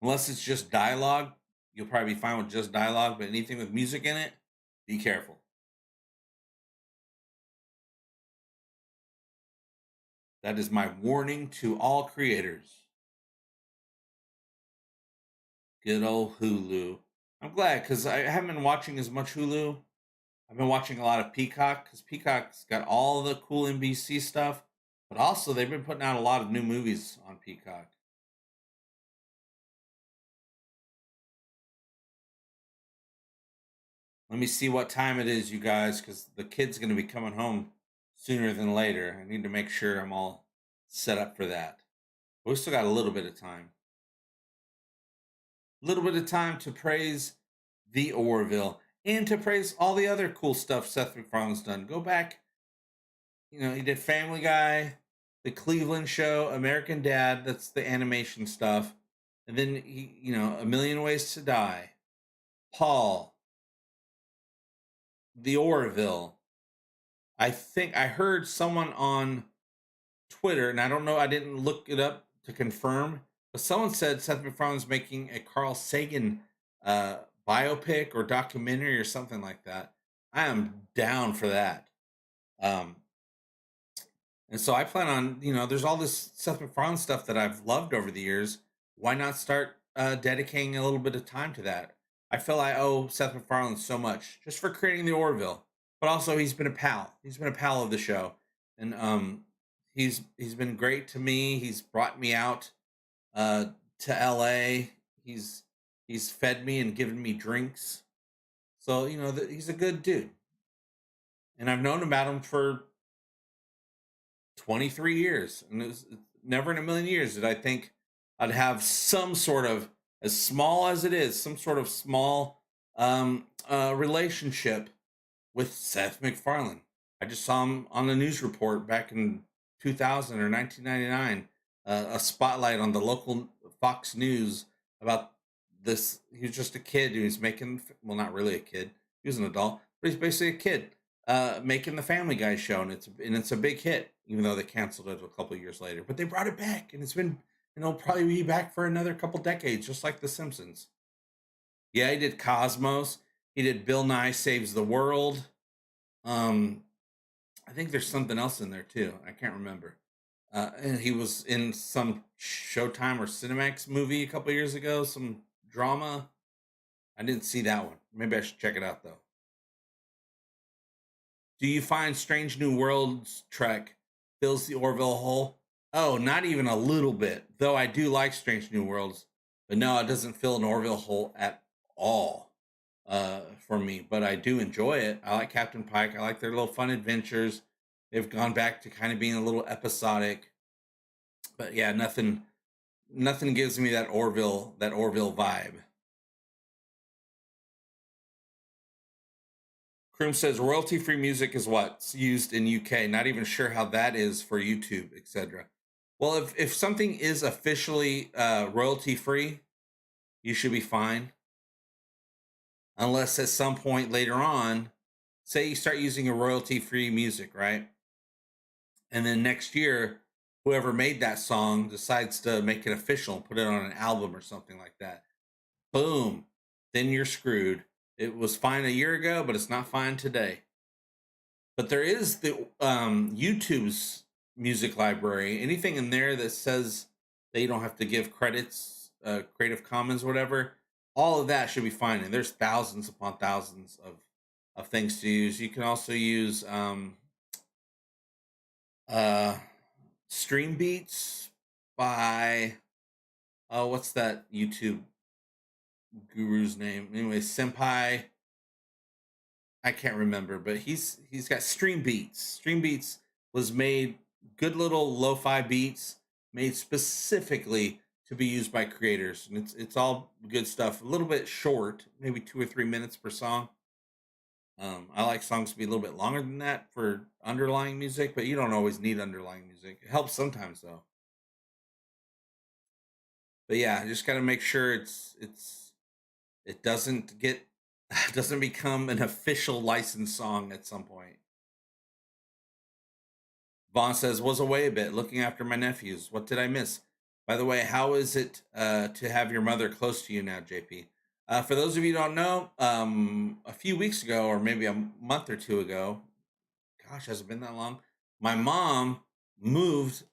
Unless it's just dialogue, you'll probably be fine with just dialogue, but anything with music in it, be careful. That is my warning to all creators. Good old Hulu. I'm glad because I haven't been watching as much Hulu. I've been watching a lot of Peacock because Peacock's got all the cool NBC stuff, but also they've been putting out a lot of new movies on Peacock. Let me see what time it is, you guys, because the kid's going to be coming home sooner than later. I need to make sure I'm all set up for that. But we still got a little bit of time. A little bit of time to praise the Orville and to praise all the other cool stuff Seth MacFarlane's done. Go back. You know, he did Family Guy, The Cleveland Show, American Dad. That's the animation stuff. And then, A Million Ways to Die, Paul, the Orville. I think I heard someone on Twitter, and I don't know, I didn't look it up to confirm, but someone said Seth MacFarlane's making a Carl Sagan biopic or documentary or something like that. I am down for that. And so I plan on, there's all this Seth MacFarlane stuff that I've loved over the years. Why not start dedicating a little bit of time to that? I feel I owe Seth MacFarlane so much just for creating the Orville, but also he's been a pal. He's been a pal of the show, and he's been great to me. He's brought me out to LA. He's fed me and given me drinks. So he's a good dude, and I've known about him for 23 years, and it's never in a million years did I think I'd have some sort of, as small as it is, some sort of small relationship with Seth MacFarlane. I just saw him on the news report back in 2000 or 1999, a spotlight on the local Fox News about this. He was just a kid who was making, well, not really a kid, he was an adult, but he's basically a kid making the Family Guy show, and it's a big hit, even though they canceled it a couple of years later. But they brought it back, and it'll probably be back for another couple decades, just like The Simpsons. Yeah, he did Cosmos. He did Bill Nye Saves the World. I think there's something else in there too. I can't remember. And he was in some Showtime or Cinemax movie a couple years ago, some drama. I didn't see that one. Maybe I should check it out though. Do you find Strange New Worlds Trek fills the Orville hole? Oh, not even a little bit. Though I do like Strange New Worlds, but no, it doesn't fill an Orville hole at all for me. But I do enjoy it. I like Captain Pike. I like their little fun adventures. They've gone back to kind of being a little episodic. But yeah, nothing gives me that Orville vibe. Kroom says royalty-free music is what's used in UK. Not even sure how that is for YouTube, etc. Well, if something is officially royalty-free, you should be fine. Unless at some point later on, say you start using a royalty-free music, right? And then next year, whoever made that song decides to make it official and put it on an album or something like that. Boom. Then you're screwed. It was fine a year ago, but it's not fine today. But there is the YouTube's music library. Anything in there that says that you don't have to give credits, Creative Commons, whatever, all of that should be fine. And there's thousands upon thousands of things to use. You can also use Stream Beats by what's that YouTube guru's name? Anyway, Senpai. I can't remember, but he's got Stream Beats. Stream Beats was made, good little lo-fi beats made specifically to be used by creators, and it's all good stuff. A little bit short, maybe 2 or 3 minutes per song. I like songs to be a little bit longer than that for underlying music, but you don't always need underlying music. It helps sometimes though. But yeah, just got to make sure it doesn't get doesn't become an official licensed song at some point. Vaughn says, was away a bit looking after my nephews. What did I miss? By the way, how is it to have your mother close to you now, JP? For those of you who don't know, a few weeks ago, or maybe a month or two ago, gosh, has it been that long? My mom moved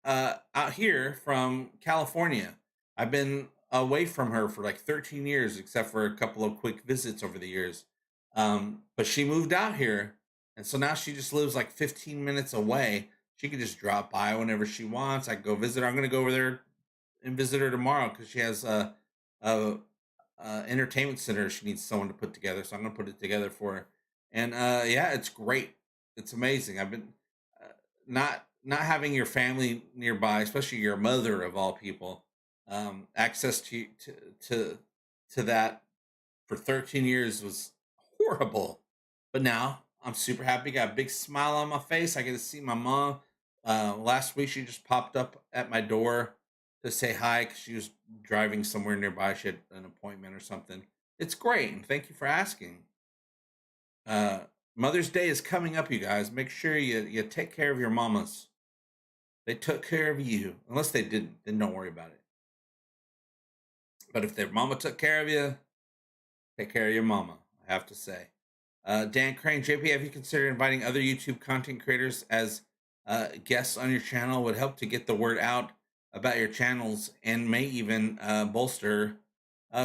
out here from California. I've been away from her for like 13 years, except for a couple of quick visits over the years. But she moved out here, and so now she just lives like 15 minutes away. She can just drop by whenever she wants. I can go visit her. I'm going to go over there and visit her tomorrow because she has a entertainment center she needs someone to put together. So I'm going to put it together for her. And yeah, it's great. It's amazing. I've been not having your family nearby, especially your mother of all people, access to to that for 13 years was horrible. But now I'm super happy. Got a big smile on my face. I get to see my mom. Last week she just popped up at my door to say hi because she was driving somewhere nearby. She had an appointment or something. It's great, and thank you for asking. Uh, Mother's Day is coming up, you guys. Make sure you take care of your mamas. They took care of you. Unless they didn't, then don't worry about it. But if their mama took care of you, take care of your mama, I have to say. Dan Crane, JP, have you considered inviting other YouTube content creators as guests on your channel? Would help to get the word out about your channels and may even bolster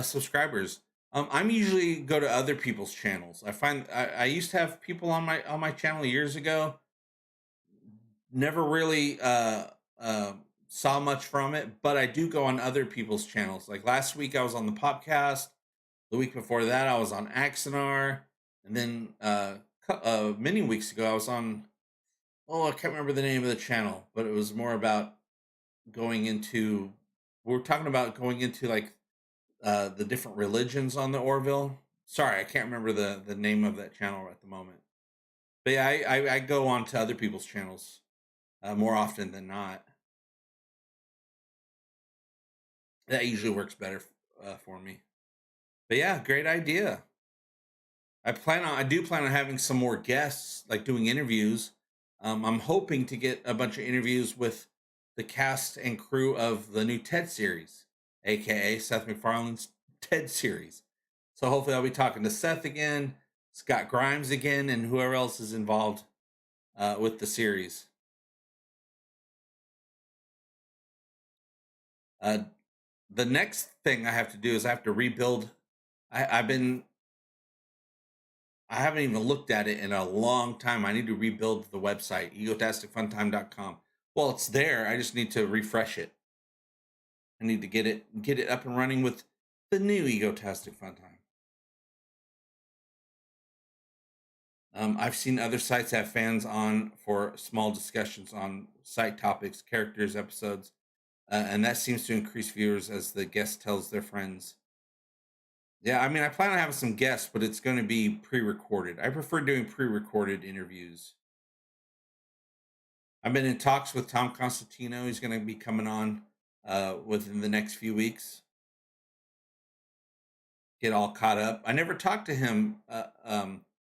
subscribers. I'm usually go to other people's channels. I find I used to have people on my channel years ago. Never really saw much from it, but I do go on other people's channels. Like last week, I was on the podcast. The week before that, I was on Axonar, and then many weeks ago, I was on. Oh, I can't remember the name of the channel, but it was more about going into. We were talking about going into like the different religions on the Orville. Sorry, I can't remember the name of that channel at the moment. But yeah, I go on to other people's channels more often than not. That usually works better for me. But yeah, great idea. I do plan on having some more guests, like doing interviews. I'm hoping to get a bunch of interviews with the cast and crew of the new TED series, aka Seth MacFarlane's TED series. So hopefully I'll be talking to Seth again, Scott Grimes again, and whoever else is involved with the series. The next thing I have to do is I have to rebuild. I haven't even looked at it in a long time. I need to rebuild the website, egotasticfuntime.com. Well, it's there. I just need to refresh it. I need to get it up and running with the new Egotastic Funtime. I've seen other sites have fans on for small discussions on site topics, characters, episodes, and that seems to increase viewers as the guest tells their friends. Yeah, I mean, I plan on having some guests, but it's going to be pre-recorded. I prefer doing pre-recorded interviews. I've been in talks with Tom Constantino. He's going to be coming on within the next few weeks. Get all caught up. I never talked to him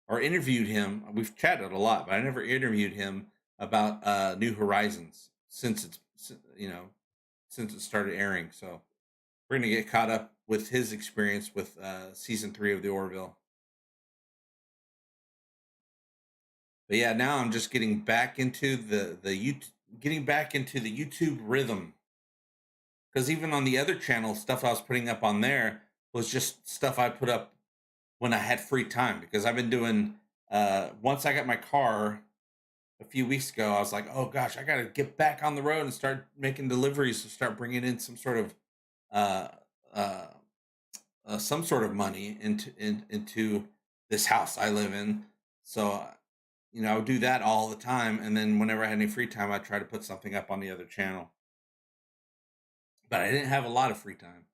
or interviewed him. We've chatted a lot, but I never interviewed him about New Horizons since since it started airing. So we're going to get caught up with his experience with season 3 of the Orville. But yeah, now I'm just getting back into the YouTube rhythm. Because even on the other channel, stuff I was putting up on there was just stuff I put up when I had free time. Because I've been doing once I got my car a few weeks ago, I was like, oh gosh, I got to get back on the road and start making deliveries to start bringing in some sort of uh, money into this house I live in. So I would do that all the time, and then whenever I had any free time, I'd try to put something up on the other channel. But I didn't have a lot of free time.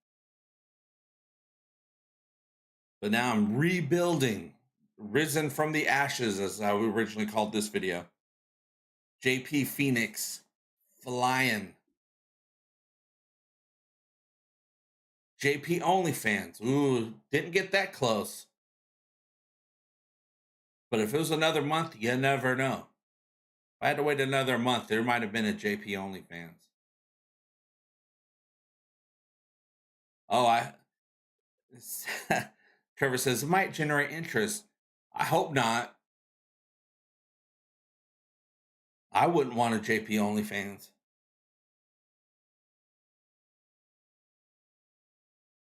But now I'm rebuilding, risen from the ashes, as I originally called this video. JP Phoenix, flying. JP OnlyFans. Ooh, didn't get that close. But if it was another month, you never know. If I had to wait another month, there might have been a JP OnlyFans. Oh, Trevor says it might generate interest. I hope not. I wouldn't want a JP OnlyFans.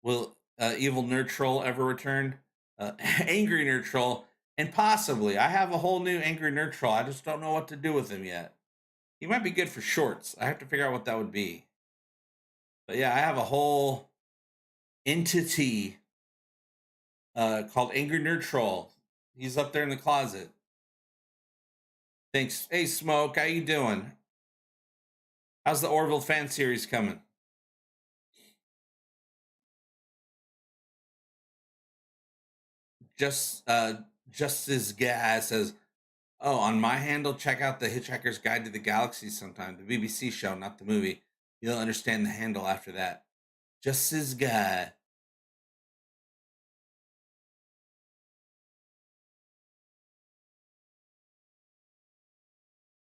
Will Evil Nerd Troll ever return? Angry Nerd Troll, and possibly. I have a whole new Angry Nerd Troll. I just don't know what to do with him yet. He might be good for shorts. I have to figure out what that would be. But yeah, I have a whole entity called Angry Nerd Troll. He's up there in the closet. Thanks. Hey, Smoke, how you doing? How's the Orville fan series coming? Just this guy says, oh, on my handle, check out the Hitchhiker's Guide to the Galaxy sometime. The BBC show, not the movie. You'll understand the handle after that. Just this guy.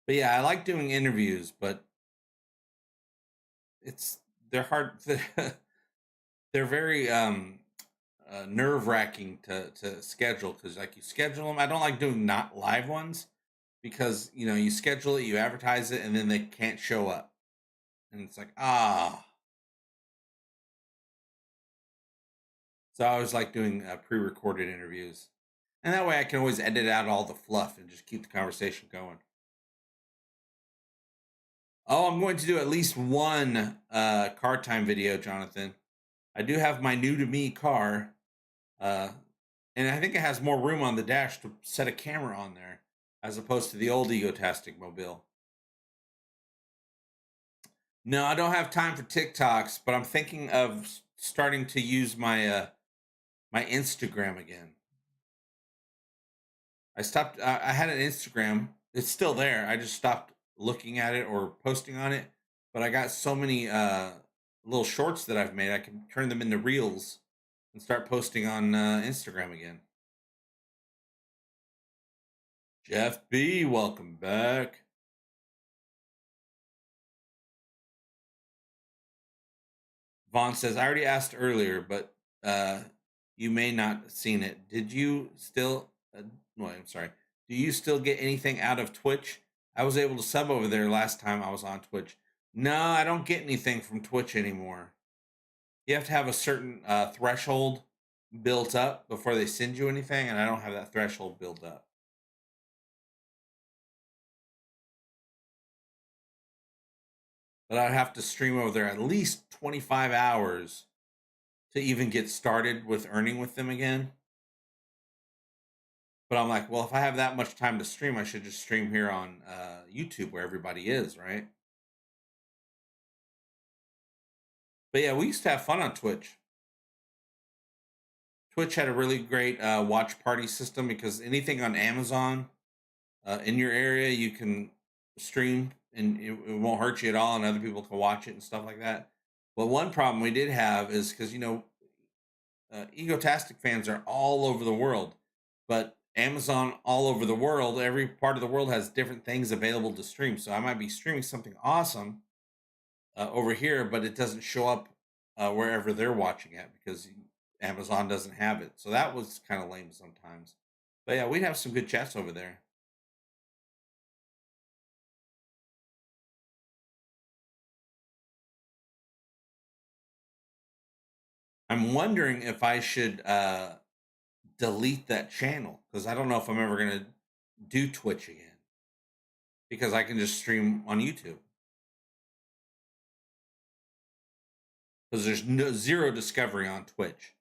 But yeah, I like doing interviews, but they're hard. They're very nerve wracking to schedule because like you schedule them. I don't like doing not live ones because you schedule it, you advertise it, and then they can't show up, and it's like So I always like doing pre-recorded interviews, and that way I can always edit out all the fluff and just keep the conversation going. Oh, I'm going to do at least one car time video, Jonathan. I do have my new to me car, and I think it has more room on the dash to set a camera on there as opposed to the old Egotastic mobile. No, I don't have time for TikToks, but I'm thinking of starting to use my my Instagram again. I stopped. I had an Instagram. It's still there. I just stopped looking at it or posting on it. But I got so many little shorts that I've made. I can turn them into reels and start posting on Instagram again. Jeff B, welcome back. Vaughn says, I already asked earlier, but you may not have seen it. Did you still, no, I'm sorry. Do you still get anything out of Twitch? I was able to sub over there last time I was on Twitch. No, I don't get anything from Twitch anymore. You have to have a certain threshold built up before they send you anything, and I don't have that threshold built up. But I'd have to stream over there at least 25 hours to even get started with earning with them again. But I'm like, well, if I have that much time to stream, I should just stream here on YouTube where everybody is, right? But yeah, we used to have fun on Twitch. Twitch had a really great watch party system because anything on Amazon in your area, you can stream and it won't hurt you at all, and other people can watch it and stuff like that. But one problem we did have is because, Egotastic fans are all over the world, but Amazon all over the world, every part of the world has different things available to stream. So I might be streaming something awesome over here, but it doesn't show up wherever they're watching it because Amazon doesn't have it. So that was kind of lame sometimes. But yeah, we'd have some good chats over there. I'm wondering if I should delete that channel because I don't know if I'm ever going to do Twitch again because I can just stream on YouTube. Because there's zero discovery on Twitch.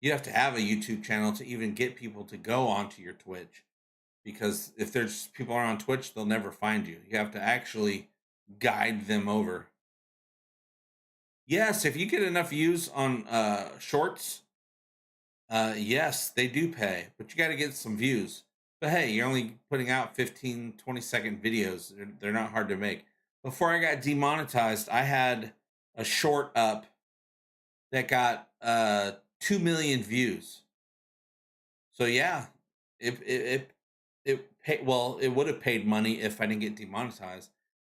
You have to have a YouTube channel to even get people to go onto your Twitch. Because if there's people are on Twitch, they'll never find you. You have to actually guide them over. Yes, if you get enough views on shorts, yes, they do pay. But you got to get some views. But hey, you're only putting out 15, 20-second videos. They're not hard to make. Before I got demonetized, I had a short up that got 2 million views. So yeah, well, it would have paid money if I didn't get demonetized.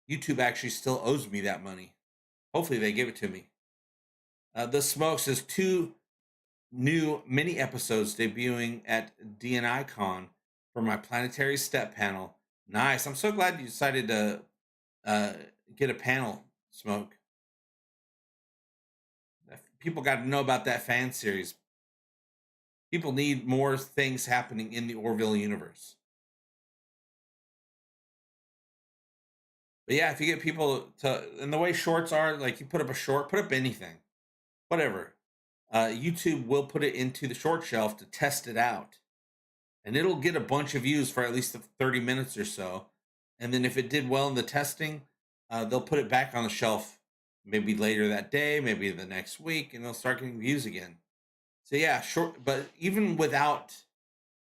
YouTube actually still owes me that money. Hopefully they give it to me. The Smoke says 2 new mini episodes debuting at DNI Con for my planetary step panel. Nice. I'm so glad you decided to get a panel, Smoke. People got to know about that fan series. People need more things happening in the Orville universe. But yeah, if you get people to, and the way shorts are, like you put up a short, put up anything, whatever. YouTube will put it into the short shelf to test it out. And it'll get a bunch of views for at least 30 minutes or so. And then if it did well in the testing, they'll put it back on the shelf maybe later that day, maybe the next week, and they'll start getting views again. So yeah, short, but even without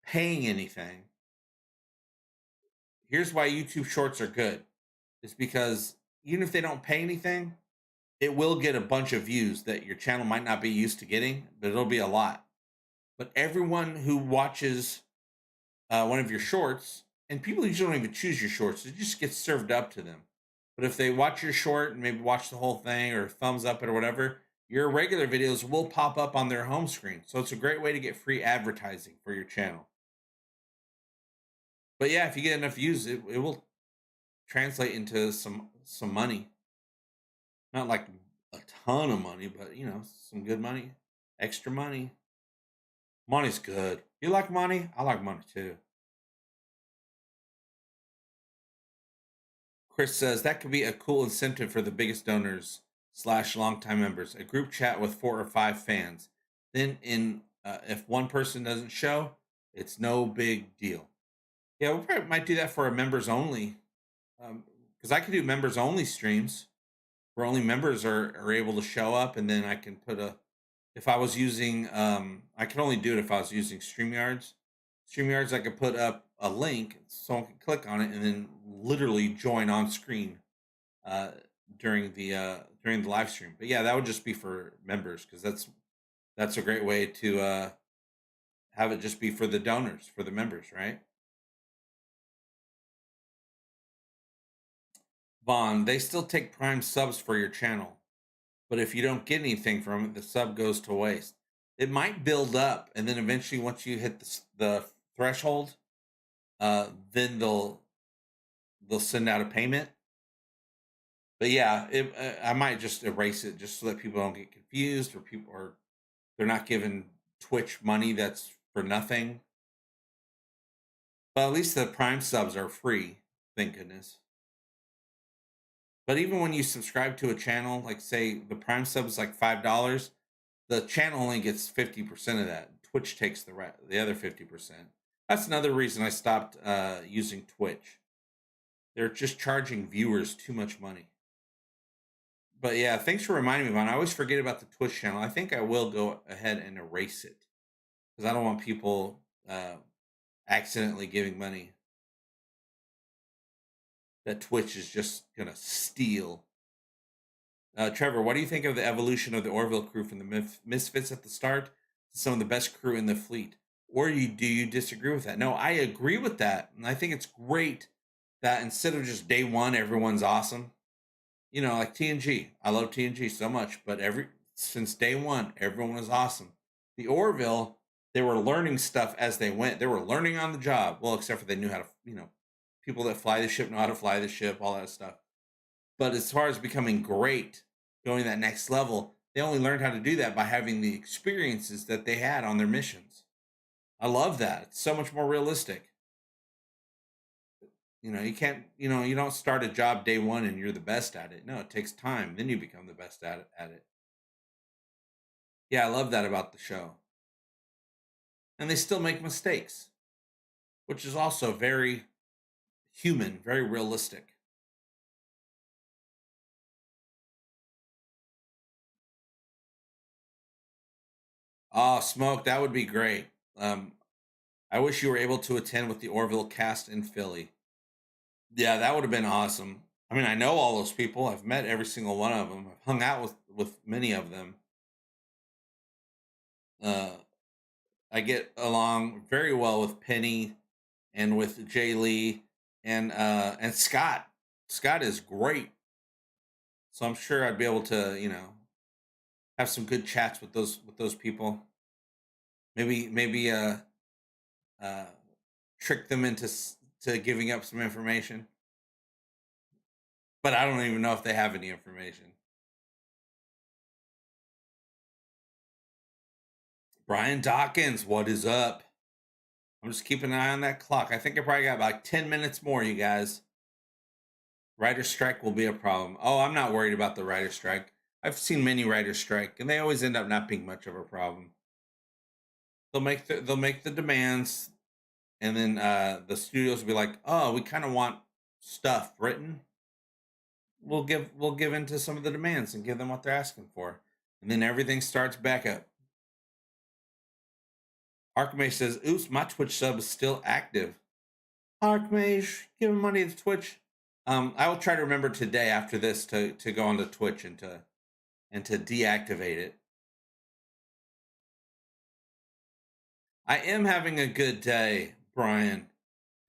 paying anything, here's why YouTube shorts are good. It's because even if they don't pay anything, it will get a bunch of views that your channel might not be used to getting, but it'll be a lot. But everyone who watches one of your shorts, and people usually don't even choose your shorts, it just gets served up to them. But if they watch your short and maybe watch the whole thing or thumbs up it or whatever, your regular videos will pop up on their home screen. So it's a great way to get free advertising for your channel. But yeah, if you get enough views, it will translate into some money. Not like a ton of money, but you know, some good money, extra money. Money's good. You like money? I like money too. Chris says that could be a cool incentive for the biggest donors / longtime members. A group chat with 4 or 5 fans. Then, if one person doesn't show, it's no big deal. Yeah, we probably might do that for a members only, because I could do members only streams where only members are able to show up, and then I can put a. If I was using, I can only do it if I was using StreamYards. StreamYards, I could put up a link, someone can click on it, and then literally join on screen during the live stream. But yeah, that would just be for members, because that's a great way to have it just be for the donors, for the members, right? Vaughn, they still take Prime subs for your channel, but if you don't get anything from it, the sub goes to waste. It might build up, and then eventually, once you hit the threshold, then they'll send out a payment. But yeah, I might just erase it just so that people don't get confused, or they're not giving Twitch money that's for nothing. But at least the Prime subs are free, thank goodness. But even when you subscribe to a channel, like say the Prime sub is like $5, the channel only gets 50% of that. Twitch takes the other 50%. That's another reason I stopped using Twitch. They're just charging viewers too much money. But yeah, thanks for reminding me, Vaughn. I always forget about the Twitch channel. I think I will go ahead and erase it, because I don't want people accidentally giving money that Twitch is just going to steal. Trevor, what do you think of the evolution of the Orville crew from the Misfits at the start to some of the best crew in the fleet? Or do you disagree with that? No, I agree with that. And I think it's great that instead of just day one, everyone's awesome. You know, like TNG. I love TNG so much, but since day one, everyone was awesome. The Orville, they were learning stuff as they went. They were learning on the job. Well, except for they knew how to, people that fly the ship know how to fly the ship, all that stuff. But as far as becoming great, going that next level, they only learned how to do that by having the experiences that they had on their missions. I love that. It's so much more realistic. You can't, you don't start a job day one and you're the best at it. No, it takes time. Then you become the best at it. Yeah, I love that about the show. And they still make mistakes, which is also very human, very realistic. Oh, Smoke, that would be great. I wish you were able to attend with the Orville cast in Philly. Yeah, that would have been awesome. I mean, I know all those people. I've met every single one of them. I've hung out with many of them. I get along very well with Penny and with Jay Lee and Scott. Scott is great. So I'm sure I'd be able to, have some good chats with those people. Maybe uh trick them into to giving up some information. But I don't even know if they have any information. Brian Dawkins, what is up? I'm just keeping an eye on that clock. I think I probably got about 10 minutes more, you guys. Writer's strike will be a problem. Oh, I'm not worried about the writer's strike. I've seen many writers strike, and they always end up not being much of a problem. They'll make the demands, and then the studios will be like, "Oh, we kind of want stuff written. We'll give into some of the demands and give them what they're asking for, and then everything starts back up." Archmage says, "Oops, my Twitch sub is still active." Archmage, give him money to Twitch. I will try to remember today after this to go onto Twitch and to deactivate it. I am having a good day, Brian.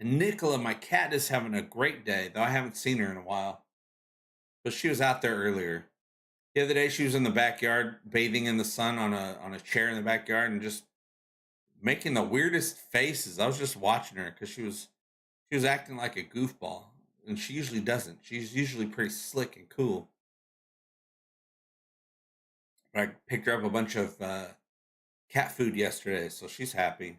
And Nicola, my cat, is having a great day, though I haven't seen her in a while. But she was out there earlier. The other day, she was in the backyard bathing in the sun on a chair in the backyard and just making the weirdest faces. I was just watching her because she was acting like a goofball, and she usually doesn't. She's usually pretty slick and cool. But I picked her up a bunch of cat food yesterday, so she's happy.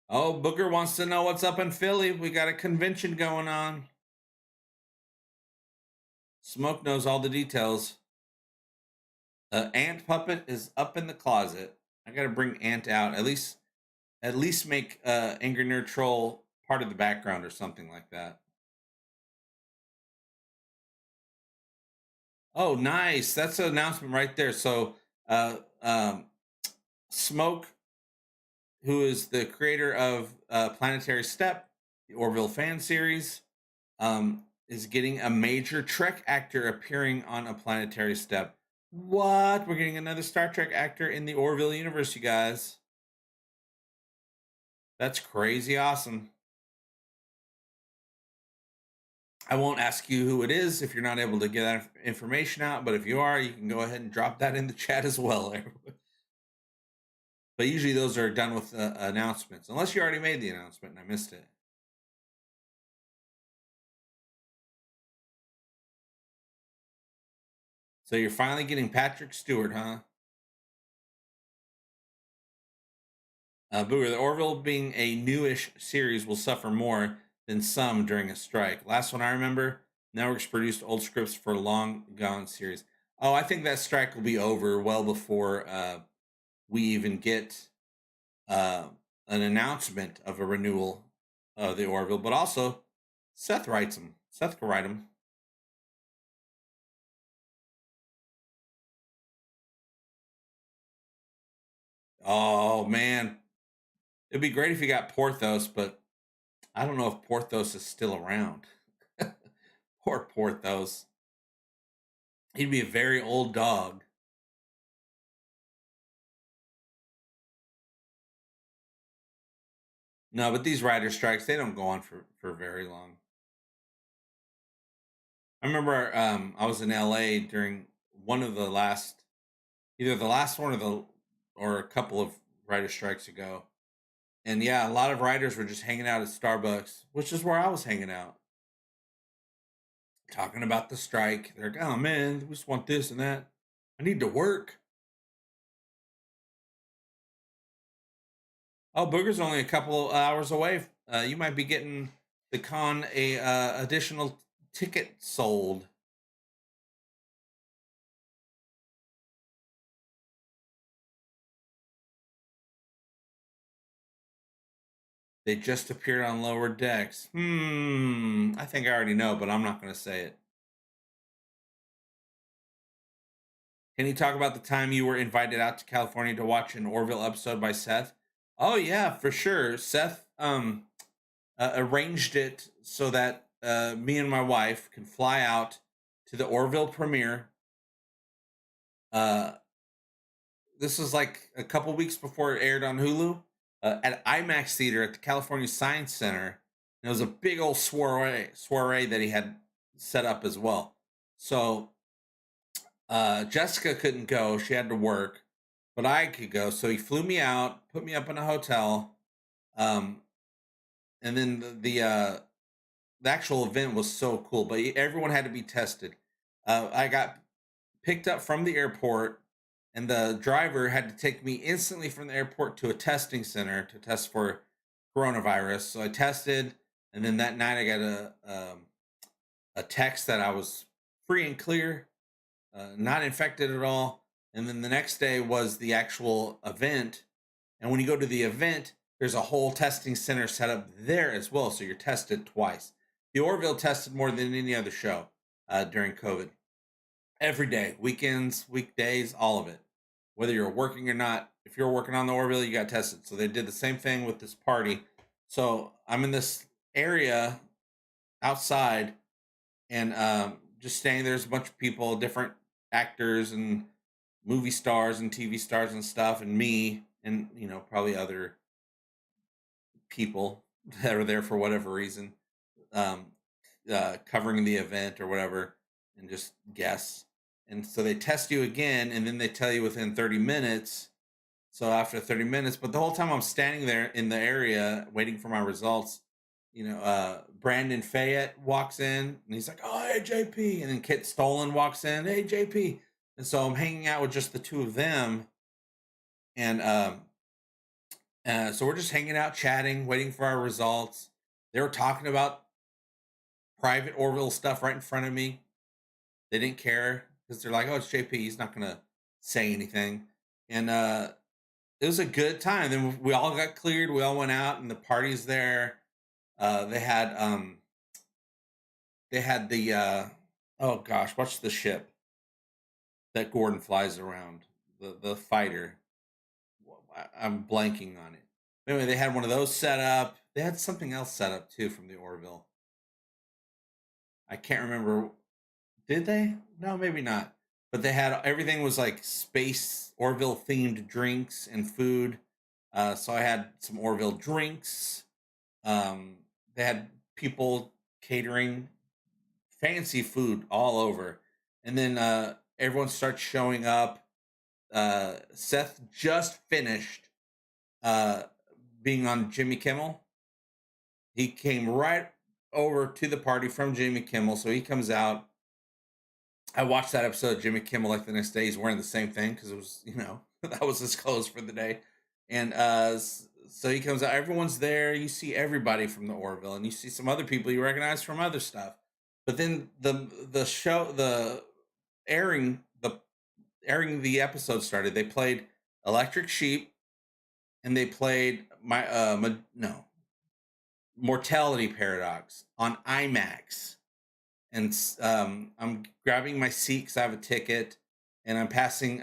Oh, Booger wants to know what's up in Philly. We got a convention going on. Smoke knows all the details. Ant Puppet is up in the closet. I gotta bring Ant out. At least make Angry Nerd Troll part of the background or something like that. Oh, nice. That's an announcement right there. So Smoke, who is the creator of Planetary Step, the Orville fan series, is getting a major Trek actor appearing on a Planetary Step. What? We're getting another Star Trek actor in the Orville universe, you guys. That's crazy awesome. I won't ask you who it is if you're not able to get that information out, but if you are, you can go ahead and drop that in the chat as well. But usually those are done with announcements, unless you already made the announcement and I missed it. So you're finally getting Patrick Stewart, huh? Booger, the Orville being a newish series will suffer more than some during a strike. Last one I remember, networks produced old scripts for long gone series. Oh, I think that strike will be over well before we even get an announcement of a renewal of the Orville. But also, Seth writes them. Seth can write them. Oh man, it'd be great if you got Porthos, but I don't know if Porthos is still around. Poor Porthos. He'd be a very old dog. No, but these writer strikes, they don't go on for very long. I remember I was in LA during one of the last, either the last one or a couple of writer strikes ago. And yeah, a lot of writers were just hanging out at Starbucks, which is where I was hanging out. Talking about the strike. They're like, "Oh man, we just want this and that. I need to work." Oh, Booger's only a couple of hours away. You might be getting the con a additional ticket sold. They just appeared on Lower Decks. I think I already know, but I'm not going to say it. Can you talk about the time you were invited out to California to watch an Orville episode by Seth? Oh yeah, for sure. Seth arranged it so that me and my wife can fly out to the Orville premiere this was like a couple weeks before it aired on Hulu at IMAX theater at the California Science Center. And it was a big old soiree that he had set up as well. So Jessica couldn't go; she had to work, but I could go. So he flew me out, put me up in a hotel, um, and then the actual event was so cool. But everyone had to be tested. I got picked up from the airport, and the driver had to take me instantly from the airport to a testing center to test for coronavirus. So I tested, and then that night I got a text that I was free and clear, not infected at all. And then the next day was the actual event. And when you go to the event, there's a whole testing center set up there as well. So you're tested twice. The Orville tested more than any other show during COVID. Every day, weekends, weekdays, all of it. Whether you're working or not, if you're working on the Orville, you got tested. So they did the same thing with this party. So I'm in this area outside, and just staying there. There's a bunch of people, different actors and movie stars and TV stars and stuff, and me, and probably other people that are there for whatever reason, um, covering the event or whatever, and just guests. And so they test you again, and then they tell you within 30 minutes. So after 30 minutes, but the whole time I'm standing there in the area waiting for my results, Brandon Fayette walks in, and he's like, "Oh, hey, JP." And then Kit Stolen walks in, "Hey, JP." And so I'm hanging out with just the two of them. And so we're just hanging out, chatting, waiting for our results. They were talking about private Orville stuff right in front of me. They didn't care because they're like, "Oh, it's JP. He's not going to say anything." And it was a good time. Then we all got cleared. We all went out, and the party's there. They had the oh gosh, what's the ship that Gordon flies around? The fighter. I'm blanking on it. Anyway, they had one of those set up. They had something else set up too from the Orville. I can't remember. Did they? No, maybe not. But they had everything was like space Orville themed drinks and food. So I had some Orville drinks. They had people catering fancy food all over, and then everyone starts showing up. Seth just finished being on Jimmy Kimmel. He came right over to the party from Jimmy Kimmel, so he comes out. I watched that episode of Jimmy Kimmel like the next day. He's wearing the same thing because it was, that was his clothes for the day. And so he comes out. Everyone's there. You see everybody from the Orville, and you see some other people you recognize from other stuff. But then the airing the episode started. They played Electric Sheep, and they played Mortality Paradox on IMAX. And I'm grabbing my seat because I have a ticket, and I'm passing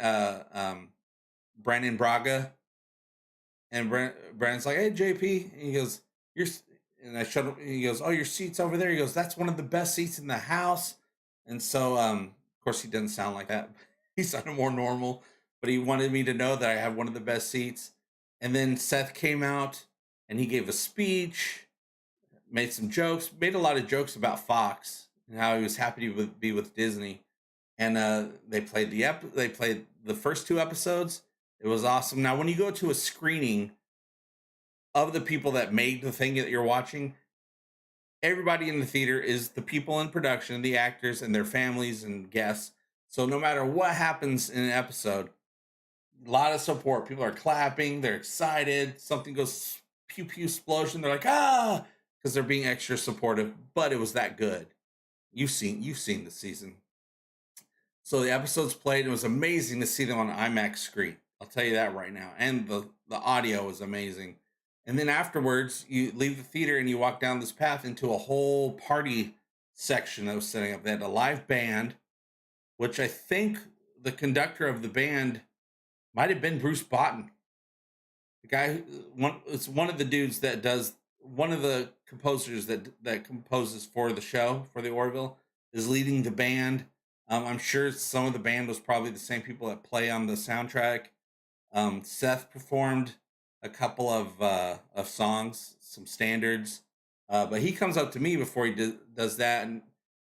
Brandon Braga, and Brandon's like, "Hey, JP," and he goes, "You're," and I showed him. He goes, "Oh, your seat's over there." He goes, "That's one of the best seats in the house." And so, of course, he doesn't sound like that. He sounded more normal, but he wanted me to know that I have one of the best seats. And then Seth came out, and he gave a speech, made some jokes, made a lot of jokes about Fox and how he was happy to be with Disney. And they played the first two episodes. It was awesome. Now, when you go to a screening of the people that made the thing that you're watching, everybody in the theater is the people in production, the actors and their families and guests. So no matter what happens in an episode, a lot of support. People are clapping. They're excited. Something goes pew pew explosion. They're like, "Ah," because they're being extra supportive. But it was that good. You've seen the season. So the episodes played. It was amazing to see them on an IMAX screen. I'll tell you that right now. And the audio was amazing. And then afterwards, you leave the theater and you walk down this path into a whole party section that was setting up. They had a live band, which I think the conductor of the band might have been Bruce Botten. The guy, it's one of the dudes that does, one of the composers that composes for the show, for the Orville, is leading the band. I'm sure some of the band was probably the same people that play on the soundtrack. Seth performed a couple of songs, some standards, but he comes up to me before he does that, and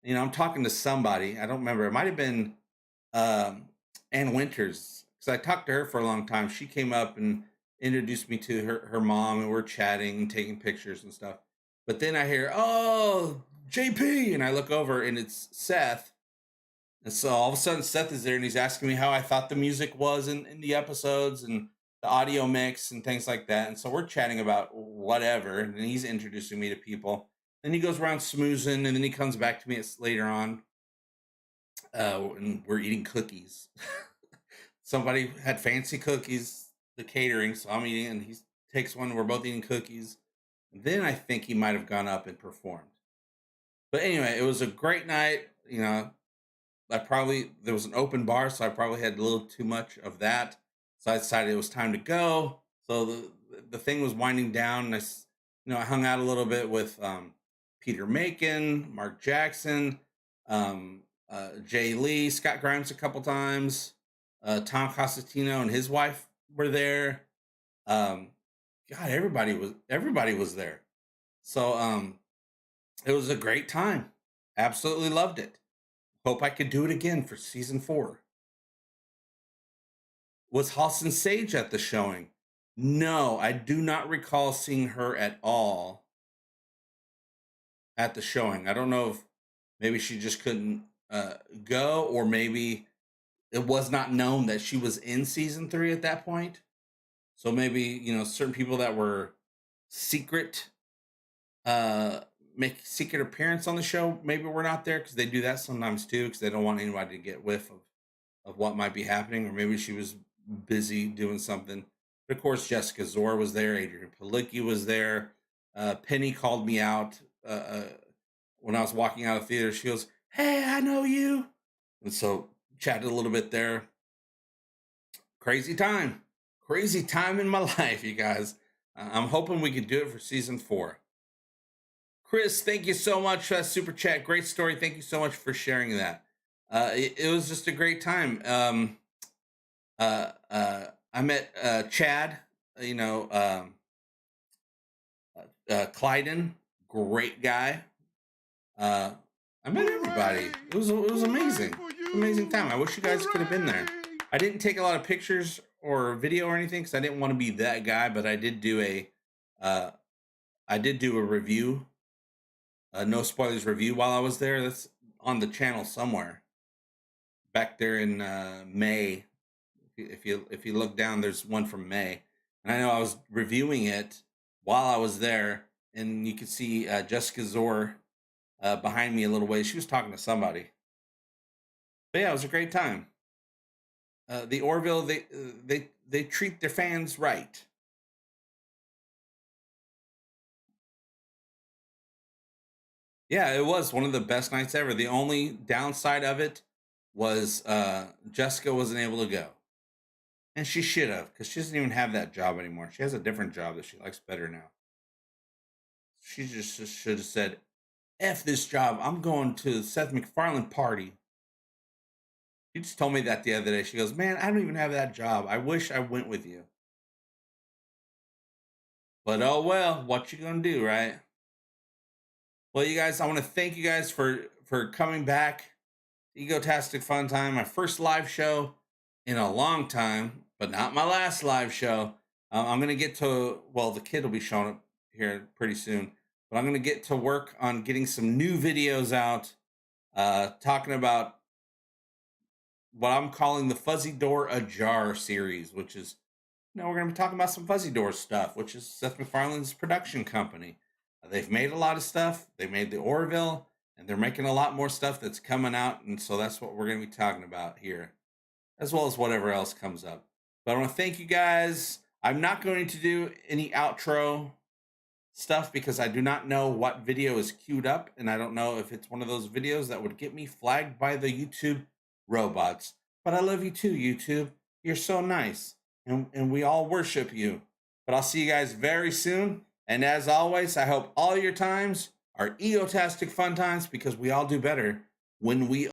I'm talking to somebody. I don't remember. It might have been Ann Winters, because I talked to her for a long time. She came up and introduced me to her mom, and we're chatting and taking pictures and stuff. But then I hear, "Oh, JP," and I look over, and it's Seth. And so all of a sudden, Seth is there, and he's asking me how I thought the music was in the episodes and the audio mix and things like that. And so we're chatting about whatever, and then he's introducing me to people. Then he goes around smoozing, and then he comes back to me later on, and we're eating cookies. Somebody had fancy cookies, the catering, so I'm eating, and he takes one, and we're both eating cookies. And then I think he might have gone up and performed. But anyway, it was a great night. There was an open bar, so I probably had a little too much of that. So I decided it was time to go. So the thing was winding down, and I hung out a little bit with Peter Macon, Mark Jackson, Jay Lee, Scott Grimes a couple times, Tom Costantino and his wife were there. God, everybody was there. So it was a great time. Absolutely loved it. Hope I could do it again for season 4. Was Halston Sage at the showing? No, I do not recall seeing her at all at the showing. I don't know if maybe she just couldn't go, or maybe it was not known that she was in season 3 at that point. So maybe, certain people that were secret, make secret appearance on the show, maybe we're not there, because they do that sometimes too, because they don't want anybody to get whiff of what might be happening, or maybe she was busy doing something. But of course, Jessica Zor was there, Adrian Palicki was there. Penny called me out when I was walking out of the theater. She goes, "Hey, I know you," and so chatted a little bit there. Crazy time in my life, you guys. I'm hoping we could do it for season 4. Chris, thank you so much for that super chat. Great story. Thank you so much for sharing that. It was just a great time. I met Chad, Clyden, great guy. I met everybody. It was amazing. Amazing time. I wish you guys could have been there. I didn't take a lot of pictures or video or anything because I didn't want to be that guy, but I did do a review. No spoilers review while I was there. That's on the channel somewhere. Back there in May. If you look down, there's one from May. And I know I was reviewing it while I was there, and you could see Jessica Zor behind me a little ways. She was talking to somebody. But yeah, it was a great time. The Orville, they treat their fans right. Yeah, it was one of the best nights ever. The only downside of it was Jessica wasn't able to go. And she should have, because she doesn't even have that job anymore. She has a different job that she likes better now. She just should have said, "F this job. I'm going to the Seth MacFarlane party." She just told me that the other day. She goes, "Man, I don't even have that job. I wish I went with you." But oh well, what you gonna do, right? Well, you guys, I want to thank you guys for coming back. Egotastic FunTime, my first live show in a long time, but not my last live show. I'm going to get to, well, the kid will be showing up here pretty soon, but I'm going to get to work on getting some new videos out, talking about what I'm calling the Fuzzy Door Ajar series, which is, we're going to be talking about some Fuzzy Door stuff, which is Seth MacFarlane's production company. They've made a lot of stuff. They made the Orville, and they're making a lot more stuff that's coming out, and so that's what we're going to be talking about here, as well as whatever else comes up. But I want to thank you guys. I'm not going to do any outro stuff because I do not know what video is queued up, and I don't know if it's one of those videos that would get me flagged by the YouTube robots. But I love you too, YouTube. You're so nice, and we all worship you. But I'll see you guys very soon. And as always, I hope all your times are egotastic fun times, because we all do better when we